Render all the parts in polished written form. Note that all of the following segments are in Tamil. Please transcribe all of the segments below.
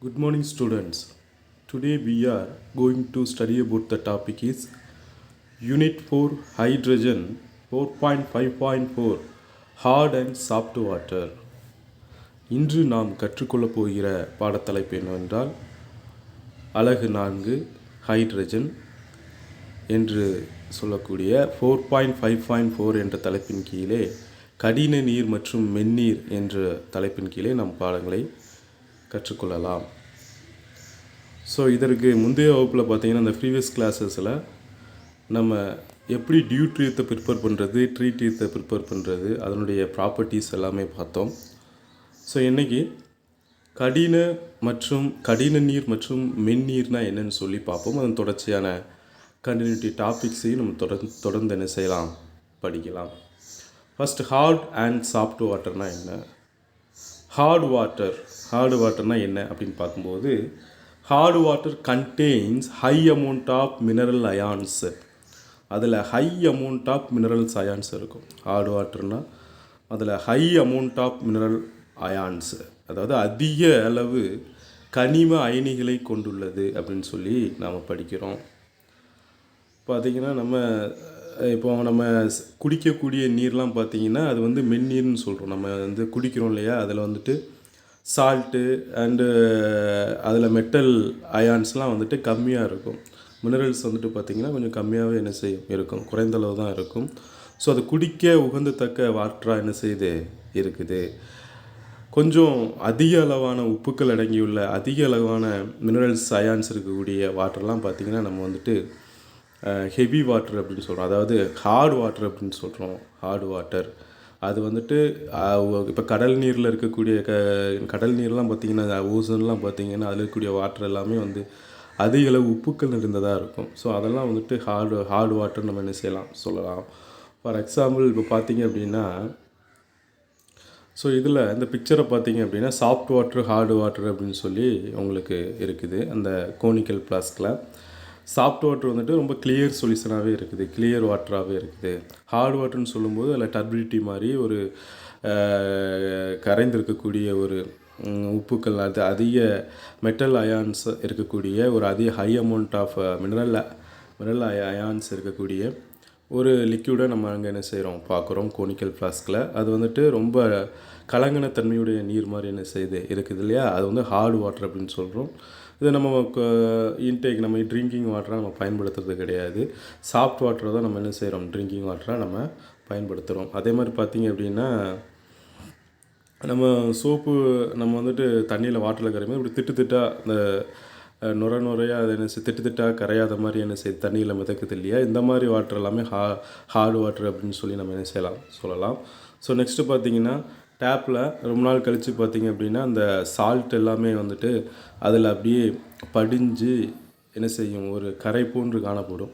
Good morning, students. Today we are going to study about the topic is Unit 4 Hydrogen 4.5.4 Hard and Soft Water. இன்று நாம் கற்றுக்கொள்ளப் போகிற பாடத்தலைப்பு என்னவென்றால் அலகு 4 ஹைட்ரஜன் என்று சொல்லக்கூடிய 4.5.4 என்ற தலைப்பின் கீழே கடின நீர் மற்றும் மென்னீர் என்ற தலைப்பின் கீழே நம் பாடங்களை கற்றுக்கொள்ளலாம். ஸோ இதற்கு முந்தைய வகுப்பில் பார்த்திங்கன்னா இந்த ப்ரீவியஸ் கிளாஸஸில் நம்ம எப்படி டியூட்ரியத்தை ப்ரிப்பேர் பண்ணுறது, ட்ரீட்ரியத்தை ப்ரிப்பேர் பண்ணுறது, அதனுடைய ப்ராப்பர்ட்டிஸ் எல்லாமே பார்த்தோம். ஸோ இன்றைக்கி கடின நீர் மற்றும் மென்னீர்னால் என்னென்னு சொல்லி பார்ப்போம். அதன் தொடர்ச்சியான கண்டினியூட்டி டாபிக்ஸையும் நம்ம தொடர்ந்து என்ன செய்யலாம், படிக்கலாம். ஃபஸ்ட் ஹார்ட் அண்ட் சாஃப்ட் வாட்டர்னால் என்ன? ஹார்டு வாட்டர்னால் என்ன அப்படின்னு பார்க்கும்போது, hard water contains high amount of mineral ions. அதில் high amount of minerals ions இருக்கும். ஹார்டு வாட்டர்னால் அதில் high amount of mineral ions, அதாவது அதிக அளவு கனிம அயனிகளை கொண்டுள்ளது அப்படின்னு சொல்லி நாம் படிக்கிறோம். பார்த்திங்கன்னா இப்போ நம்ம குடிக்கக்கூடிய நீர்லாம் பார்த்திங்கன்னா அது வந்து மென்னீர்னு சொல்கிறோம். நம்ம குடிக்கிறோம் இல்லையா, அதில் சால்ட்டு அண்டு அதில் மெட்டல் அயான்ஸ்லாம் கம்மியாக இருக்கும். மினரல்ஸ் பார்த்திங்கன்னா கொஞ்சம் கம்மியாகவே என்ன செய்யும் இருக்கும், குறைந்தளவு தான் இருக்கும். ஸோ அது குடிக்க உகந்தத்தக்க வாட்டராக என்ன செய்யுது இருக்குது. கொஞ்சம் அதிக அளவான உப்புக்கள் அடங்கியுள்ள அதிக அளவான மினரல்ஸ் அயான்ஸ் இருக்கக்கூடிய வாட்டர்லாம் பார்த்திங்கன்னா நம்ம ஹெவி வாட்டர் அப்படின்னு சொல்கிறோம். அதாவது ஹார்டு வாட்டர் அப்படின்னு சொல்கிறோம். ஹார்டு வாட்டர் அது இப்போ கடல் நீரில் இருக்கக்கூடிய கடல் நீர்லாம் பார்த்திங்கன்னா ஓசன்லாம் பார்த்திங்கன்னா அதில் இருக்கக்கூடிய வாட்டர் எல்லாமே அதிக அளவு உப்புக்கள் நிறைந்ததாக இருக்கும். ஸோ அதெல்லாம் ஹார்டு வாட்டர் நம்ம என்ன செய்யலாம் சொல்லலாம். ஃபார் எக்ஸாம்பிள் இப்போ பார்த்திங்க அப்படின்னா, ஸோ இதில் இந்த பிக்சரை பார்த்திங்க அப்படின்னா சாஃப்ட் வாட்டர், ஹார்டு வாட்டர் அப்படின்னு சொல்லி உங்களுக்கு இருக்குது. அந்த கோனிக்கல் ஃப்ளாஸ்கில் சாஃப்ட் வாட்டர் ரொம்ப கிளியர் சொல்யூஷனாகவே இருக்குது, கிளியர் வாட்டராகவே இருக்குது. ஹார்ட் வாட்டர்னு சொல்லும்போது அதில் டர்பிலிட்டி மாதிரி ஒரு கரைந்திருக்கக்கூடிய ஒரு உப்புக்கள், அது அதிக மெட்டல் அயான்ஸ் இருக்கக்கூடிய ஒரு அதிக high amount of mineral ions இருக்கக்கூடிய ஒரு லிக்யூடை நம்ம அங்கே என்ன செய்கிறோம் பார்க்குறோம் கோனிக்கல் ஃப்ளாஸ்கில். அது ரொம்ப கலங்கின தன்மையுடைய நீர் மாதிரி என்ன செய்யுது இருக்குது இல்லையா, அது ஹார்டு வாட்டர் அப்படின்னு சொல்கிறோம். இதை நம்ம இன்டேக் நம்ம ட்ரிங்கிங் வாட்டராக நம்ம பயன்படுத்துறது கிடையாது. சாஃப்ட் வாட்டரை தான் நம்ம என்ன செய்கிறோம் ட்ரிங்கிங் வாட்டராக நம்ம பயன்படுத்துகிறோம். அதே மாதிரி பார்த்திங்க அப்படின்னா, நம்ம சோப்பு நம்ம தண்ணியில் வாட்டரில் கரையும்போது இப்படி திட்டாக இந்த நுரையாக அது என்ன திட்டாக கரையாத மாதிரி என்ன செய்யுது, தண்ணியில் மிதக்குது இல்லையா. இந்த மாதிரி வாட்டர் எல்லாமே ஹார்டு வாட்டர் அப்படின்னு சொல்லி நம்ம என்ன சொல்லலாம். ஸோ நெக்ஸ்ட்டு பார்த்திங்கன்னா, டேப்பில் ரொம்ப நாள் கழித்து பார்த்திங்க அப்படின்னா அந்த சால்ட் எல்லாமே அதில் அப்படியே படிஞ்சு என்ன செய்யும், ஒரு கரை போன்று காணப்படும்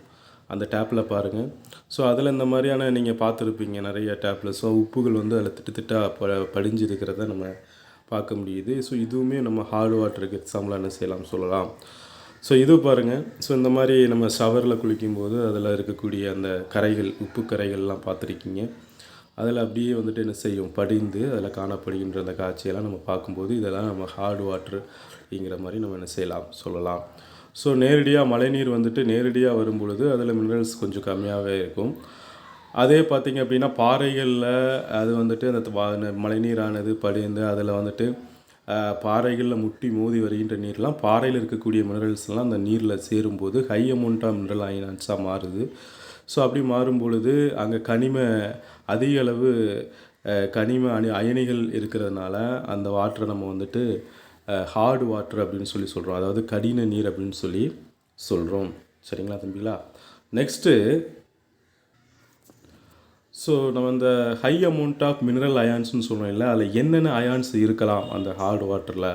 அந்த டேப்பில் பாருங்கள். ஸோ அதில் இந்த மாதிரியான நீங்கள் பார்த்துருப்பீங்க நிறைய டேப்பில். ஸோ உப்புகள் அதில் திட்டாக படிஞ்சு இருக்கிறத நம்ம பார்க்க முடியுது. ஸோ இதுவுமே நம்ம ஹார்டு வாட்டருக்கு எக்ஸாம்பிளாக என்ன செய்யலாம் சொல்லலாம். ஸோ இது பாருங்கள். ஸோ இந்த மாதிரி நம்ம ஷவரில் குளிக்கும்போது அதில் இருக்கக்கூடிய அந்த கரைகள், உப்பு கரைகள்லாம் பார்த்துருக்கீங்க. அதில் அப்படியே என்ன செய்யும், படிந்து அதில் காணப்படுகின்ற அந்த காட்சியெல்லாம் நம்ம பார்க்கும்போது இதெல்லாம் நம்ம ஹார்டு வாட்டர் அப்படிங்கிற மாதிரி நம்ம என்ன செய்யலாம் சொல்லலாம். ஸோ நேரடியாக மழைநீர் நேரடியாக வரும் பொழுது அதில் மினரல்ஸ் கொஞ்சம் கம்மியாகவே இருக்கும். அதே பார்த்திங்க அப்படின்னா பாறைகளில் அது அந்த மழைநீரானது படிந்து அதில் பாறைகளில் முட்டி மோதி வருகின்ற நீர்லாம் பாறையில் இருக்கக்கூடிய மினரல்ஸ்லாம் அந்த நீரில் சேரும்போது ஹை அமௌண்ட்டாக மினரல் அயனான்ஸாக மாறுது. ஸோ அப்படி மாறும் பொழுது அங்கே அதிக அளவு கனிம அயனிகள் இருக்கிறதுனால அந்த வாட்டரை நம்ம ஹார்டு வாட்டர் அப்படின்னு சொல்லி சொல்கிறோம். அதாவது கடின நீர் அப்படின்னு சொல்லி சொல்கிறோம். சரிங்களா தம்பிங்களா? நெக்ஸ்ட்டு, ஸோ நம்ம இந்த ஹை அமௌண்ட் ஆஃப் மினரல் அயான்ஸ்னு சொல்கிறோம் இல்லை, அதில் என்னென்ன அயான்ஸ் இருக்கலாம் அந்த ஹார்டு வாட்டரில்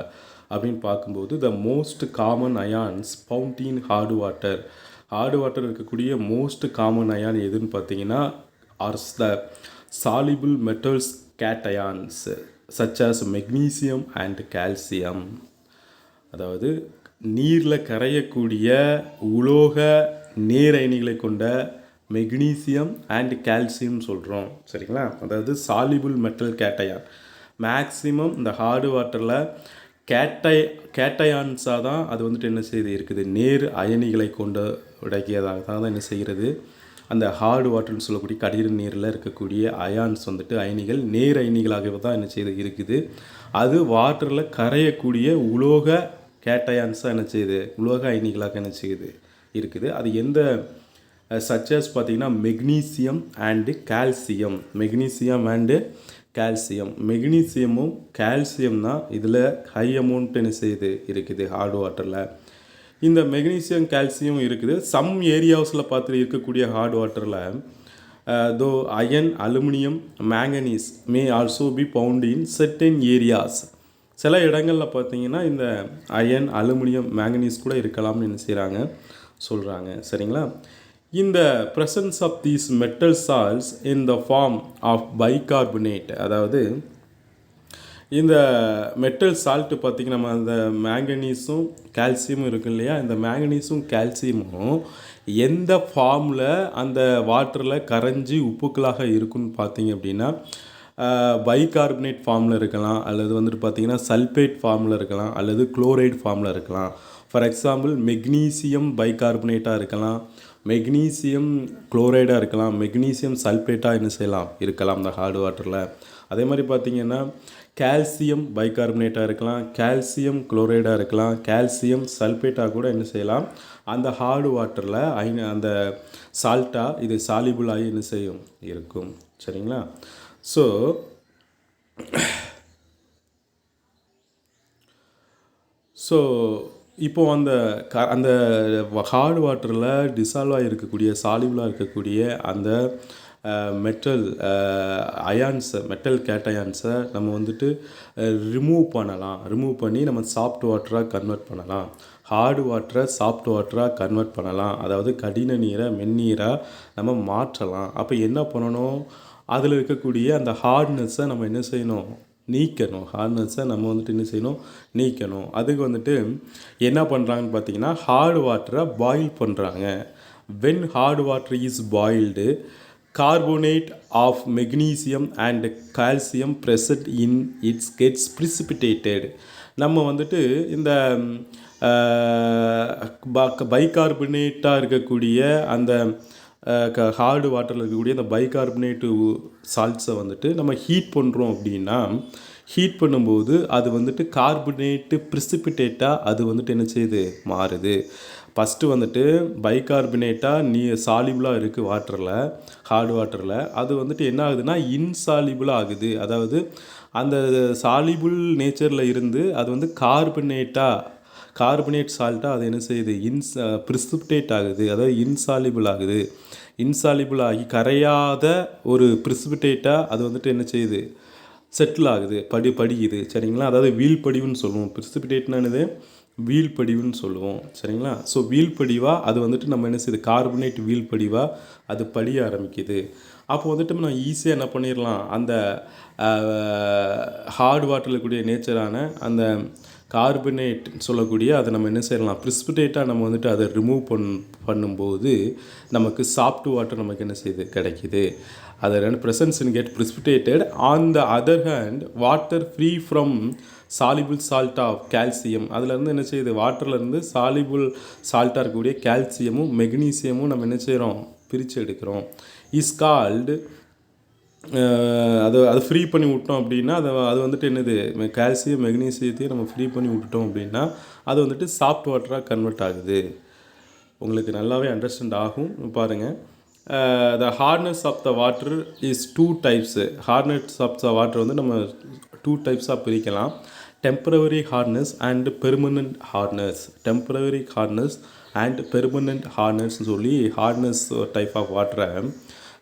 அப்படின்னு பார்க்கும்போது, the most common ions found in hard water. Hard water இருக்கக்கூடிய மோஸ்ட் காமன் அயான் எதுன்னு பார்த்தீங்கன்னா R the soluble metals cations such as magnesium and calcium. அதாவது நீரில் கரையக்கூடிய உலோக நீரயனிகளை கொண்ட மெக்னீசியம் அண்ட் கால்சியம் சொல்கிறோம். சரிங்களா? அதாவது சாலிபிள் மெட்டல் கேட்டயான் மேக்ஸிமம் இந்த ஹார்டு வாட்டரில் கேட்டயான்ஸாக தான் அது வந்துட்டு என்ன செய்து இருக்குது, நேர் அயனிகளை கொண்டு உடைக்கியதாக தான் என்ன செய்கிறது, அந்த ஹார்டு வாட்டர்னு சொல்லக்கூடிய கடின நீரில் இருக்கக்கூடிய அயான்ஸ் வந்துட்டு அயனிகள் நேர் அயனிகளாகவே தான் என்ன செய்து இருக்குது. அது வாட்டரில் கரையக்கூடிய உலோக கேட்டயான்ஸாக என்ன செய்யுது, உலோக அயனிகளாக என்ன செய்யுது இருக்குது. அது எந்த சச்சஸ் பார்த்திங்கன்னா magnesium and calcium. Magnesium and calcium. மெக்னீசியமும் கால்சியம் தான் இதில் ஹை அமௌண்ட் என்ன செய்யுது இருக்குது ஹார்டு வாட்டரில். இந்த மெக்னீசியம் கால்சியம் இருக்குது. சம் ஏரியாஸில் பார்த்துட்டு இருக்கக்கூடிய ஹார்ட் வாட்டரில் though iron aluminium manganese may also be found in certain areas. சில இடங்களில் பார்த்தீங்கன்னா இந்த அயன் அலுமினியம் மேங்கனீஸ் கூட இருக்கலாம்னு என்ன செய்கிறாங்க சொல்கிறாங்க. சரிங்களா. இந்த presence of these metal salts in the form of bicarbonate, அதாவது இந்த மெட்டல் சால்ட்டு பார்த்திங்கன்னா நம்ம அந்த மேங்கனீஸும் கால்சியமும் இருக்கும் இல்லையா, இந்த மேங்கனீஸும் கால்சியமும் எந்த ஃபார்மில் அந்த வாட்டரில் கரைஞ்சி உப்புக்களாக இருக்குன்னு பார்த்தீங்க அப்படின்னா பைகார்பனேட் ஃபார்மில் இருக்கலாம், அல்லது வந்துட்டு பார்த்திங்கன்னா சல்ஃபேட் ஃபார்மில் இருக்கலாம், அல்லது குளோரைடு ஃபார்மில் இருக்கலாம். ஃபார் எக்ஸாம்பிள் மெக்னீசியம் பைகார்பனேட்டாக இருக்கலாம், மெக்னீசியம் குளோரைடாக இருக்கலாம், மெக்னீசியம் சல்ஃபேட்டாக என்ன செய்யலாம் இருக்கலாம் இந்த ஹார்டு வாட்டரில். அதே மாதிரி பார்த்திங்கன்னா கால்சியம் பைகார்பனேட்டாக இருக்கலாம், கால்சியம் குளோரைடாக இருக்கலாம், கால்சியம் சல்ஃபேட்டாக கூட என்ன செய்யலாம் அந்த ஹார்டு வாட்டரில் அந்த சால்ட்டாக இது சாலிபிள் ஆகி என்ன செய்யும் இருக்கும். சரிங்களா. ஸோ இப்போது அந்த ஹார்டு வாட்டரில் டிசால்வ் ஆகி இருக்கக்கூடிய சாலிபிளாக இருக்கக்கூடிய அந்த மெட்டல் அயான்ஸை, மெட்டல் கேட்டயான்ஸை நம்ம வந்துட்டு ரிமூவ் பண்ணலாம். ரிமூவ் பண்ணி நம்ம சாஃப்ட் வாட்டராக கன்வெர்ட் பண்ணலாம். ஹார்டு வாட்டரை சாஃப்ட் வாட்டராக கன்வெர்ட் பண்ணலாம். அதாவது கடின நீரை மென்னீராக நம்ம மாற்றலாம். அப்போ என்ன பண்ணணும், அதில் இருக்கக்கூடிய அந்த ஹார்ட்னஸை நம்ம என்ன செய்யணும் நீக்கணும். ஹார்ட்னஸை நம்ம வந்துட்டு என்ன செய்யணும் நீக்கணும். அதுக்கு வந்துட்டு என்ன பண்ணுறாங்கன்னு பார்த்தீங்கன்னா ஹார்டு வாட்டரை பாயில் பண்ணுறாங்க. When hard water is boiled carbonate of magnesium and calcium present in it gets precipitated. நம்ம வந்துட்டு இந்த பைகார்பனேட்டாக இருக்கக்கூடிய அந்த ஹார்டு வாட்டரில் இருக்கக்கூடிய அந்த பைகார்பனேட்டு சால்ட்ஸை வந்துட்டு நம்ம ஹீட் பண்ணுறோம் அப்படின்னா, ஹீட் பண்ணும்போது அது வந்துட்டு கார்பனேட்டு ப்ரிசிபிடேட்டாக அது வந்துட்டு என்ன செய்யுது மாறுது. ஃபஸ்ட்டு வந்துட்டு பைகார்பனேட்டாக சாலிபிளாக இருக்குது வாட்டரில், ஹார்டு வாட்டரில். அது வந்துட்டு என்ன ஆகுதுன்னா இன்சாலிபிளாக ஆகுது. அதாவது அந்த சாலிபிள் நேச்சரில் இருந்து அது வந்து கார்பனேட் சால்ட்டாக அது என்ன செய்யுது ப்ரிசிபிடேட் ஆகுது. அதாவது இன்சாலிபிள் ஆகுது. இன்சாலிபிள் ஆகி கரையாத ஒரு ப்ரிசிபிடேட்டாக அது வந்துட்டு என்ன செய்யுது செட்டில் ஆகுது, படிக்குது. சரிங்களா. அதாவது வீல் படிவுன்னு சொல்லுவோம். ப்ரிசிபிடேட்னானது வீல் படிவுன்னு சொல்லுவோம். சரிங்களா. ஸோ வீல் படிவாக அது வந்துட்டு நம்ம என்ன செய்யுது கார்பனேட் வீல் படிவாக அது படிய ஆரம்பிக்குது. அப்போ வந்துட்டு நம்ம ஈஸியாக என்ன பண்ணிடலாம், அந்த ஹார்டு வாட்டரில் இருக்கக்கூடிய நேச்சரான அந்த கார்பனேட் சொல்லக்கூடிய அதை நம்ம என்ன செய்யலாம் ப்ரிசிபிடேட்டாக நம்ம வந்துட்டு அதை ரிமூவ் பண்ணும்போது நமக்கு சாஃப்ட் வாட்டர் நமக்கு என்ன செய்யுது கிடைக்கிது. அதை ரெண்டு presence in get precipitated. On the other hand water free from soluble salt of calcium. அதுலேருந்து என்ன செய்யுது வாட்டர்லேருந்து சாலிபிள் சால்ட்டாக இருக்கக்கூடிய கால்சியமும் மெக்னீசியமும் நம்ம என்ன செய்கிறோம் பிரித்து எடுக்கிறோம். இஸ் கால்டு அது ஃப்ரீ பண்ணி விட்டோம் அப்படின்னா அது வந்துட்டு என்னது கால்சியம் மெக்னீசியத்தையும் நம்ம ஃப்ரீ பண்ணி விட்டுட்டோம் அப்படின்னா அது வந்துட்டு சாஃப்ட் வாட்டராக கன்வெர்ட் ஆகுது. உங்களுக்கு நல்லாவே அண்டர்ஸ்டாண்ட் ஆகும். பாருங்கள், the hardness of the water is 2 types. Hardness of the water வந்து நம்ம 2 டைப்ஸாக பிரிக்கலாம். Temporary hardness and permanent hardness. Temporary hardness and permanent ஹார்ட்னஸ்ன்னு சொல்லி ஹார்ட்னஸ் டைப் ஆஃப் வாட்டரை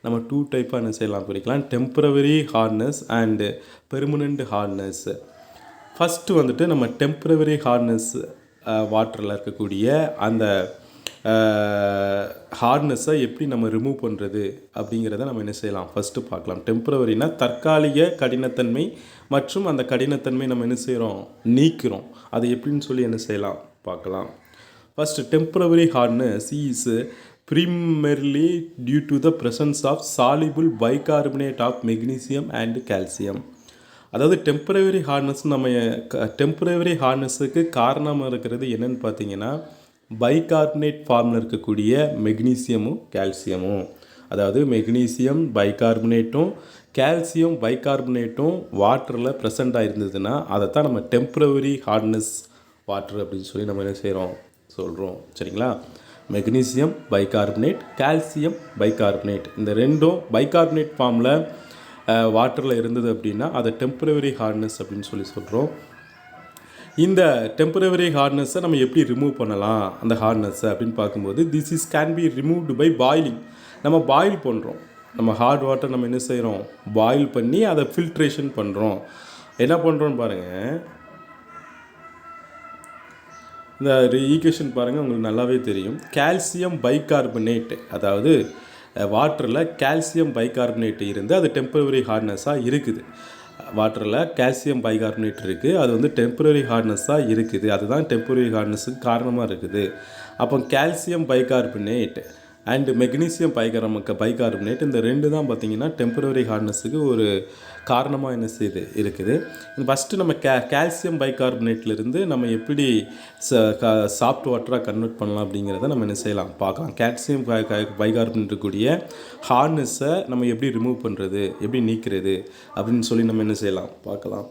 நம்ம 2 டைப்பாக என்ன செய்யலாம் பிரிக்கலாம். Temporary hardness and permanent hardness. First வந்துட்டு நம்ம டெம்பரவரி ஹார்ட்னஸ் வாட்டரில் இருக்கக்கூடிய அந்த ஹார்ட்னஸை எப்படி நம்ம ரிமூவ் பண்ணுறது அப்படிங்கிறத நம்ம என்ன செய்யலாம் ஃபஸ்ட்டு பார்க்கலாம். டெம்பரவரினா தற்காலிக கடினத்தன்மை மற்றும் அந்த கடினத்தன்மை நம்ம என்ன செய்கிறோம் நீக்கிறோம். அது எப்படின்னு சொல்லி என்ன செய்யலாம் பார்க்கலாம். First temporary hardness is primarily due to the presence of soluble bicarbonate of magnesium and calcium. அதாவது டெம்பரவரி ஹார்ட்னஸ் நம்ம டெம்பரவரி ஹார்ட்னஸுக்கு காரணமாக இருக்கிறது என்னென்னு பார்த்தீங்கன்னா பைகார்பனேட் ஃபார்மில் இருக்கக்கூடிய மெக்னீசியமும் கால்சியமும். அதாவது மெக்னீசியம் பைகார்பனேட்டும் கால்சியம் பைகார்பனேட்டும் வாட்டரில் ப்ரெசண்ட்டாக இருந்ததுன்னா அதை தான் நம்ம டெம்பரவரி ஹார்ட்னஸ் வாட்டர் அப்படின்னு சொல்லி நம்ம என்ன செய்கிறோம் சொல்கிறோம். சரிங்களா? மெக்னீசியம் பைகார்பனேட், கால்சியம் பைகார்பனேட், இந்த ரெண்டும் பைகார்பனேட் ஃபார்மில் வாட்டரில் இருந்தது அப்படின்னா அதை டெம்பரவரி ஹார்ட்னஸ் அப்படின்னு சொல்லி சொல்கிறோம். இந்த டெம்பரவரி ஹார்ட்னஸை நம்ம எப்படி ரிமூவ் பண்ணலாம் அந்த ஹார்ட்னஸை அப்படின்னு பார்க்கும்போது this is can be removed by boiling. நம்ம பாயில் பண்ணுறோம், நம்ம ஹார்ட் வாட்டர் நம்ம என்ன செய்கிறோம் பாயில் பண்ணி அதை ஃபில்ட்ரேஷன் பண்ணுறோம். என்ன பண்ணுறோன்னு பாருங்கள், இந்த ஈக்குவேஷன் பாருங்கள் உங்களுக்கு நல்லாவே தெரியும். கால்சியம் பைகார்பனேட், அதாவது வாட்டரில் கால்சியம் பைகார்பனேட் இருந்து அது டெம்பரவரி ஹார்ட்னஸாக இருக்குது. வாட்டரில் கால்சியம் பைகார்பனேட் இருக்குது, அது வந்து டெம்பரவரி ஹார்ட்னஸாக இருக்குது. அதுதான் டெம்பரவரி ஹார்ட்னஸுக்கு காரணமாக இருக்குது. அப்போ calcium bicarbonate and magnesium bicarbonate இந்த ரெண்டு தான் பார்த்திங்கன்னா டெம்பரவரி ஹார்ட்னஸுக்கு ஒரு காரணமாக என்ன செய்யுது இருக்குது. ஃபஸ்ட்டு நம்ம கால்சியம் பைகார்பனேட்லேருந்து நம்ம எப்படி சாஃப்ட் வாட்டராக கன்வெர்ட் பண்ணலாம் அப்படிங்கிறத நம்ம என்ன செய்யலாம் பார்க்கலாம். கால்சியம் பைகார்பனேட் இருக்கக்கூடிய ஹார்ட்னஸை நம்ம எப்படி ரிமூவ் பண்ணுறது, எப்படி நீக்கிறது அப்படின்னு சொல்லி நம்ம என்ன செய்யலாம் பார்க்கலாம்.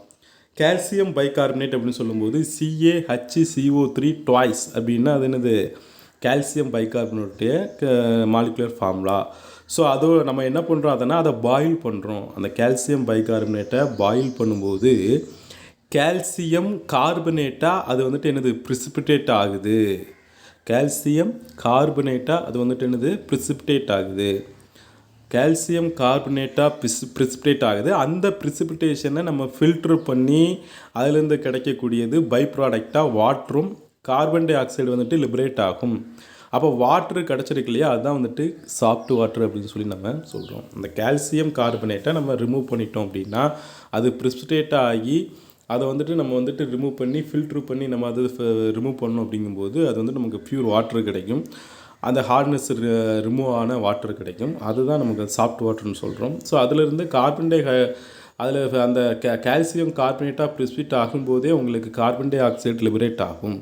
கால்சியம் பைகார்பனேட் அப்படின்னு சொல்லும்போது CaHCO3 ட்வைஸ் அப்படின்னா அது என்னது கால்சியம் பைகார்பனேட்டுடைய மாலிகுலர் ஃபார்முலா. ஸோ அது நம்ம என்ன பண்ணுறோம் அதனால் அதை பாயில் பண்ணுறோம். அந்த கால்சியம் பைகார்பனேட்டை பாயில் பண்ணும்போது கால்சியம் கார்பனேட்டாக அது வந்துட்டு என்னது ப்ரிசிபிடேட் ஆகுது. கால்சியம் கார்பனேட்டாக அது வந்துட்டு என்னது ப்ரிசிபிடேட் ஆகுது. கால்சியம் கார்பனேட்டாக ப்ரிசிபிடேட் ஆகுது. அந்த ப்ரிசிபிடேஷனை நம்ம ஃபில்ட்ரு பண்ணி அதிலேருந்து கிடைக்கக்கூடியது பை ப்ராடக்டாக வாட்டரும் கார்பன் டை ஆக்சைடு வந்துட்டு லிபரேட் ஆகும். அப்போ வாட்ரு கிடச்சிருக்கு இல்லையா, அதுதான் வந்துட்டு சாஃப்ட் வாட்டர் அப்படின்னு சொல்லி நம்ம சொல்கிறோம். இந்த கால்சியம் கார்பனேட்டை நம்ம ரிமூவ் பண்ணிட்டோம் அப்படின்னா அது ப்ரிசிபிடேட் ஆகி அதை வந்துட்டு நம்ம வந்துட்டு ரிமூவ் பண்ணி ஃபில்ட்ரு பண்ணி நம்ம அது ரிமூவ் பண்ணோம் அப்படிங்கும்போது அது வந்து நமக்கு பியூர் வாட்டர் கிடைக்கும். அந்த ஹார்ட்னஸ் ரிமூவ் ஆன வாட்டர் கிடைக்கும். அதுதான் நமக்கு சாஃப்ட் வாட்டர்னு சொல்கிறோம். ஸோ அதிலிருந்து கார்பன் டை அதில் அந்த கால்சியம் கார்பனேட்டாக ப்ரிசிபிடேட் ஆகும்போதே உங்களுக்கு கார்பன் டை ஆக்சைடு லிபரேட் ஆகும்.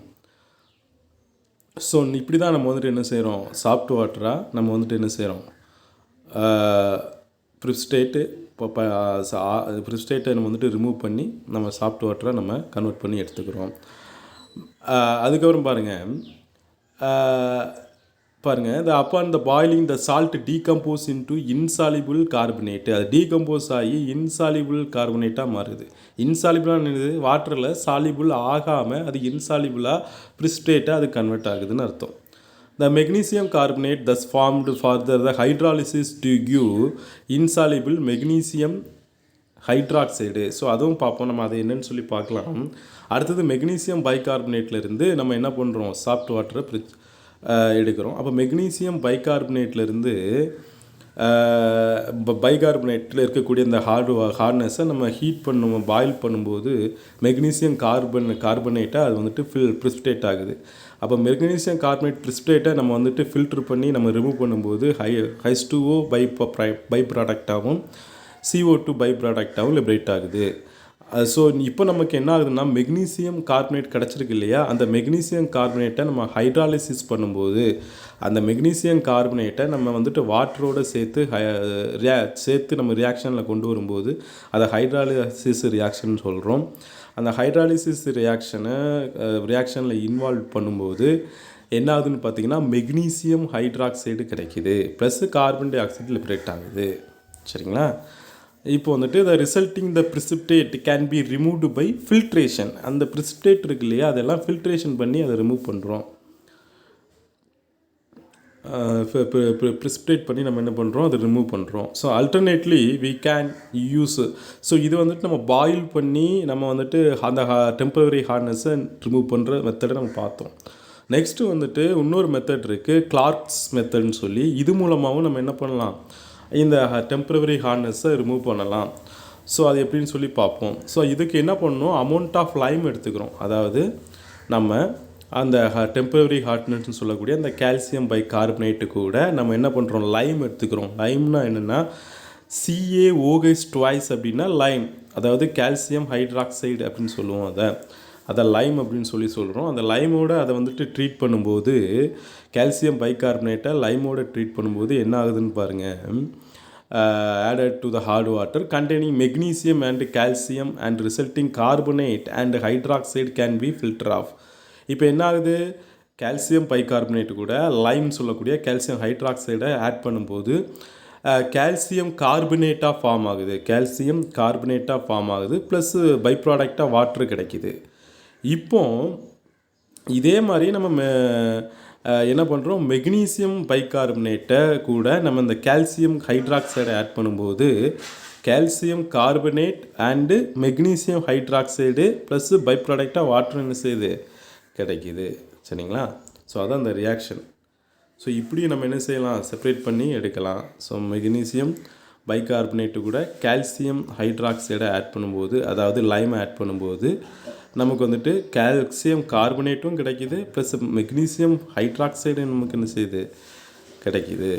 ஸோ இப்படி தான் நம்ம வந்துட்டு என்ன செய்கிறோம் சாஃப்ட் வாட்டராக நம்ம வந்துட்டு என்ன செய்கிறோம் ப்ரிசிபிடேட்டு ப்ரிசிபிடேட்டை நம்ம வந்துட்டு ரிமூவ் பண்ணி நம்ம சாஃப்ட் வாட்டராக நம்ம கன்வெர்ட் பண்ணி எடுத்துக்கிறோம். அதுக்கப்புறம் பாருங்கள் the upon the boiling the salt decompose into insoluble carbonate. அது டீகம்போஸ் ஆகி இன்சாலிபிள் கார்பனேட்டாக மாறுது. இன்சாலிபிளாக என்னது வாட்டரில் சாலிபிள் ஆகாமல் அது இன்சாலிபிளாக ப்ரிசிபிடேட்டாக அது கன்வெர்ட் ஆகுதுன்னு அர்த்தம். The magnesium carbonate thus formed further the hydrolysis to give insoluble magnesium hydroxide. So அதுவும் பார்ப்போம், நம்ம அதை என்னென்னு சொல்லி பார்க்கலாம். அடுத்தது மெக்னீசியம் பைகார்பனேட்லேருந்து நம்ம என்ன பண்ணுறோம் சாஃப்ட் வாட்டரை எடுக்கிறோம். அப்போ மெக்னீசியம் பைகார்பனேட்லேருந்து பைகார்பனேட்டில் இருக்கக்கூடிய இந்த ஹார்ட்னஸை நம்ம ஹீட் பண்ணும் பாயில் பண்ணும்போது மெக்னீசியம் கார்பனேட்டாக அது வந்துட்டு ப்ரிசிபிடேட் ஆகுது. அப்போ மெக்னீசியம் கார்பனேட் ப்ரிசிபிடேட்டை நம்ம வந்துட்டு ஃபில்ட்ரு பண்ணி நம்ம ரிமூவ் பண்ணும்போது H2O பை ப்ராடக்டாகவும் CO2 பை ப்ராடக்டாகவும் லிபரேட் ஆகுது. ஸோ இப்போ நமக்கு என்ன ஆகுதுன்னா மெக்னீசியம் கார்பனேட் கிடச்சிருக்கு இல்லையா, அந்த மெக்னீசியம் கார்பனேட்டை நம்ம ஹைட்ராலிசிஸ் பண்ணும்போது அந்த மெக்னீசியம் கார்பனேட்டை நம்ம வந்துட்டு வாட்டரோடு சேர்த்து நம்ம ரியாக்ஷனில் கொண்டு வரும்போது அதை ஹைட்ராலிசிஸ் ரியாக்ஷன் சொல்கிறோம். அந்த ஹைட்ராலிசிஸ் ரியாக்ஷனில் இன்வால்வ் பண்ணும்போது என்ன ஆகுதுன்னு பார்த்தீங்கன்னா மெக்னீசியம் ஹைட்ராக்சைடு கிடைக்கிது plus carbon dioxide liberate ஆகுது. சரிங்களா? இப்போ வந்துட்டு the resulting the precipitate can be removed by filtration. அந்த ப்ரிசிபிடேட் இருக்கு இல்லையா அதெல்லாம் ஃபில்ட்ரேஷன் பண்ணி அதை ரிமூவ் பண்ணுறோம். ப்ரிசிபிடேட் பண்ணி நம்ம என்ன பண்ணுறோம் அதை ரிமூவ் பண்ணுறோம். So alternately we can use. So இது வந்துட்டு நம்ம பாயில் பண்ணி நம்ம வந்துட்டு அந்த டெம்பரவரி ஹார்ட்னஸை ரிமூவ் பண்ணுற மெத்தடை நம்ம பார்த்தோம். நெக்ஸ்ட்டு வந்துட்டு இன்னொரு மெத்தட் இருக்குது கிளார்க்ஸ் மெத்தட்னு சொல்லி. இது மூலமாகவும் நம்ம என்ன பண்ணலாம் இந்த டெம்பரவரி ஹார்ட்னஸை ரிமூவ் பண்ணலாம். ஸோ அது எப்படின்னு சொல்லி பார்ப்போம். ஸோ இதுக்கு என்ன பண்ணணும் அமௌண்ட் ஆஃப் லைம் எடுத்துக்கிறோம். அதாவது நம்ம அந்த டெம்பரவரி ஹார்ட்னஸ்ன்னு சொல்லக்கூடிய அந்த கால்சியம் பைகார்பனேட்டு கூட நம்ம என்ன பண்ணுறோம் லைம் எடுத்துக்கிறோம். லைம்னா என்னென்னா CaOH ட்வைஸ் அப்படின்னா லைம். அதாவது கால்சியம் ஹைட்ராக்சைடு அப்படின்னு சொல்லுவோம் அதை லைம் அப்படின்னு சொல்கிறோம். அந்த லைமோட அதை வந்துட்டு ட்ரீட் பண்ணும்போது கால்சியம் பைகார்பனேட்டை லைமோட ட்ரீட் பண்ணும்போது என்ன ஆகுதுன்னு பாருங்கள். added to the hard water containing magnesium and calcium and resulting carbonate and hydroxide can be filter off. இப்போ என்ன ஆகுது, கால்சியம் பைகார்பனேட் கூட லைம் சொல்லக்கூடிய கால்சியம் ஹைட்ராக்சைடை ஆட் பண்ணும்போது கால்சியம் கார்பனேட்டாக ஃபார்ம் ஆகுது. கால்சியம் கார்பனேட்டாக ஃபார்ம் ஆகுது ப்ளஸ் பை ப்ராடக்டாக வாட்ரு கிடைக்கிது. இப்போ இதே மாதிரி நம்ம என்ன பண்ணுறோம், மெக்னீசியம் பைகார்பனேட்டை கூட நம்ம இந்த கால்சியம் ஹைட்ராக்சைடை ஆட் பண்ணும்போது calcium carbonate and magnesium hydroxide plus by ப்ராடக்டாக வாட்டர் என்ன செய்யுது கிடைக்கிது. சரிங்களா? ஸோ அதான் அந்த ரியாக்ஷன். ஸோ இப்படி நம்ம என்ன செய்யலாம், செப்பரேட் பண்ணி எடுக்கலாம். ஸோ மெக்னீசியம் பைகார்பனேட்டு கூட கால்சியம் ஹைட்ராக்சைடை ஆட் பண்ணும்போது, அதாவது லைமை ஆட் பண்ணும்போது நமக்கு வந்துட்டு கால்சியம் கார்பனேட்டும் கிடைக்கிது ப்ளஸ் மெக்னீசியம் ஹைட்ராக்சைடு நமக்கு என்ன செய்யுது கிடைக்கிது.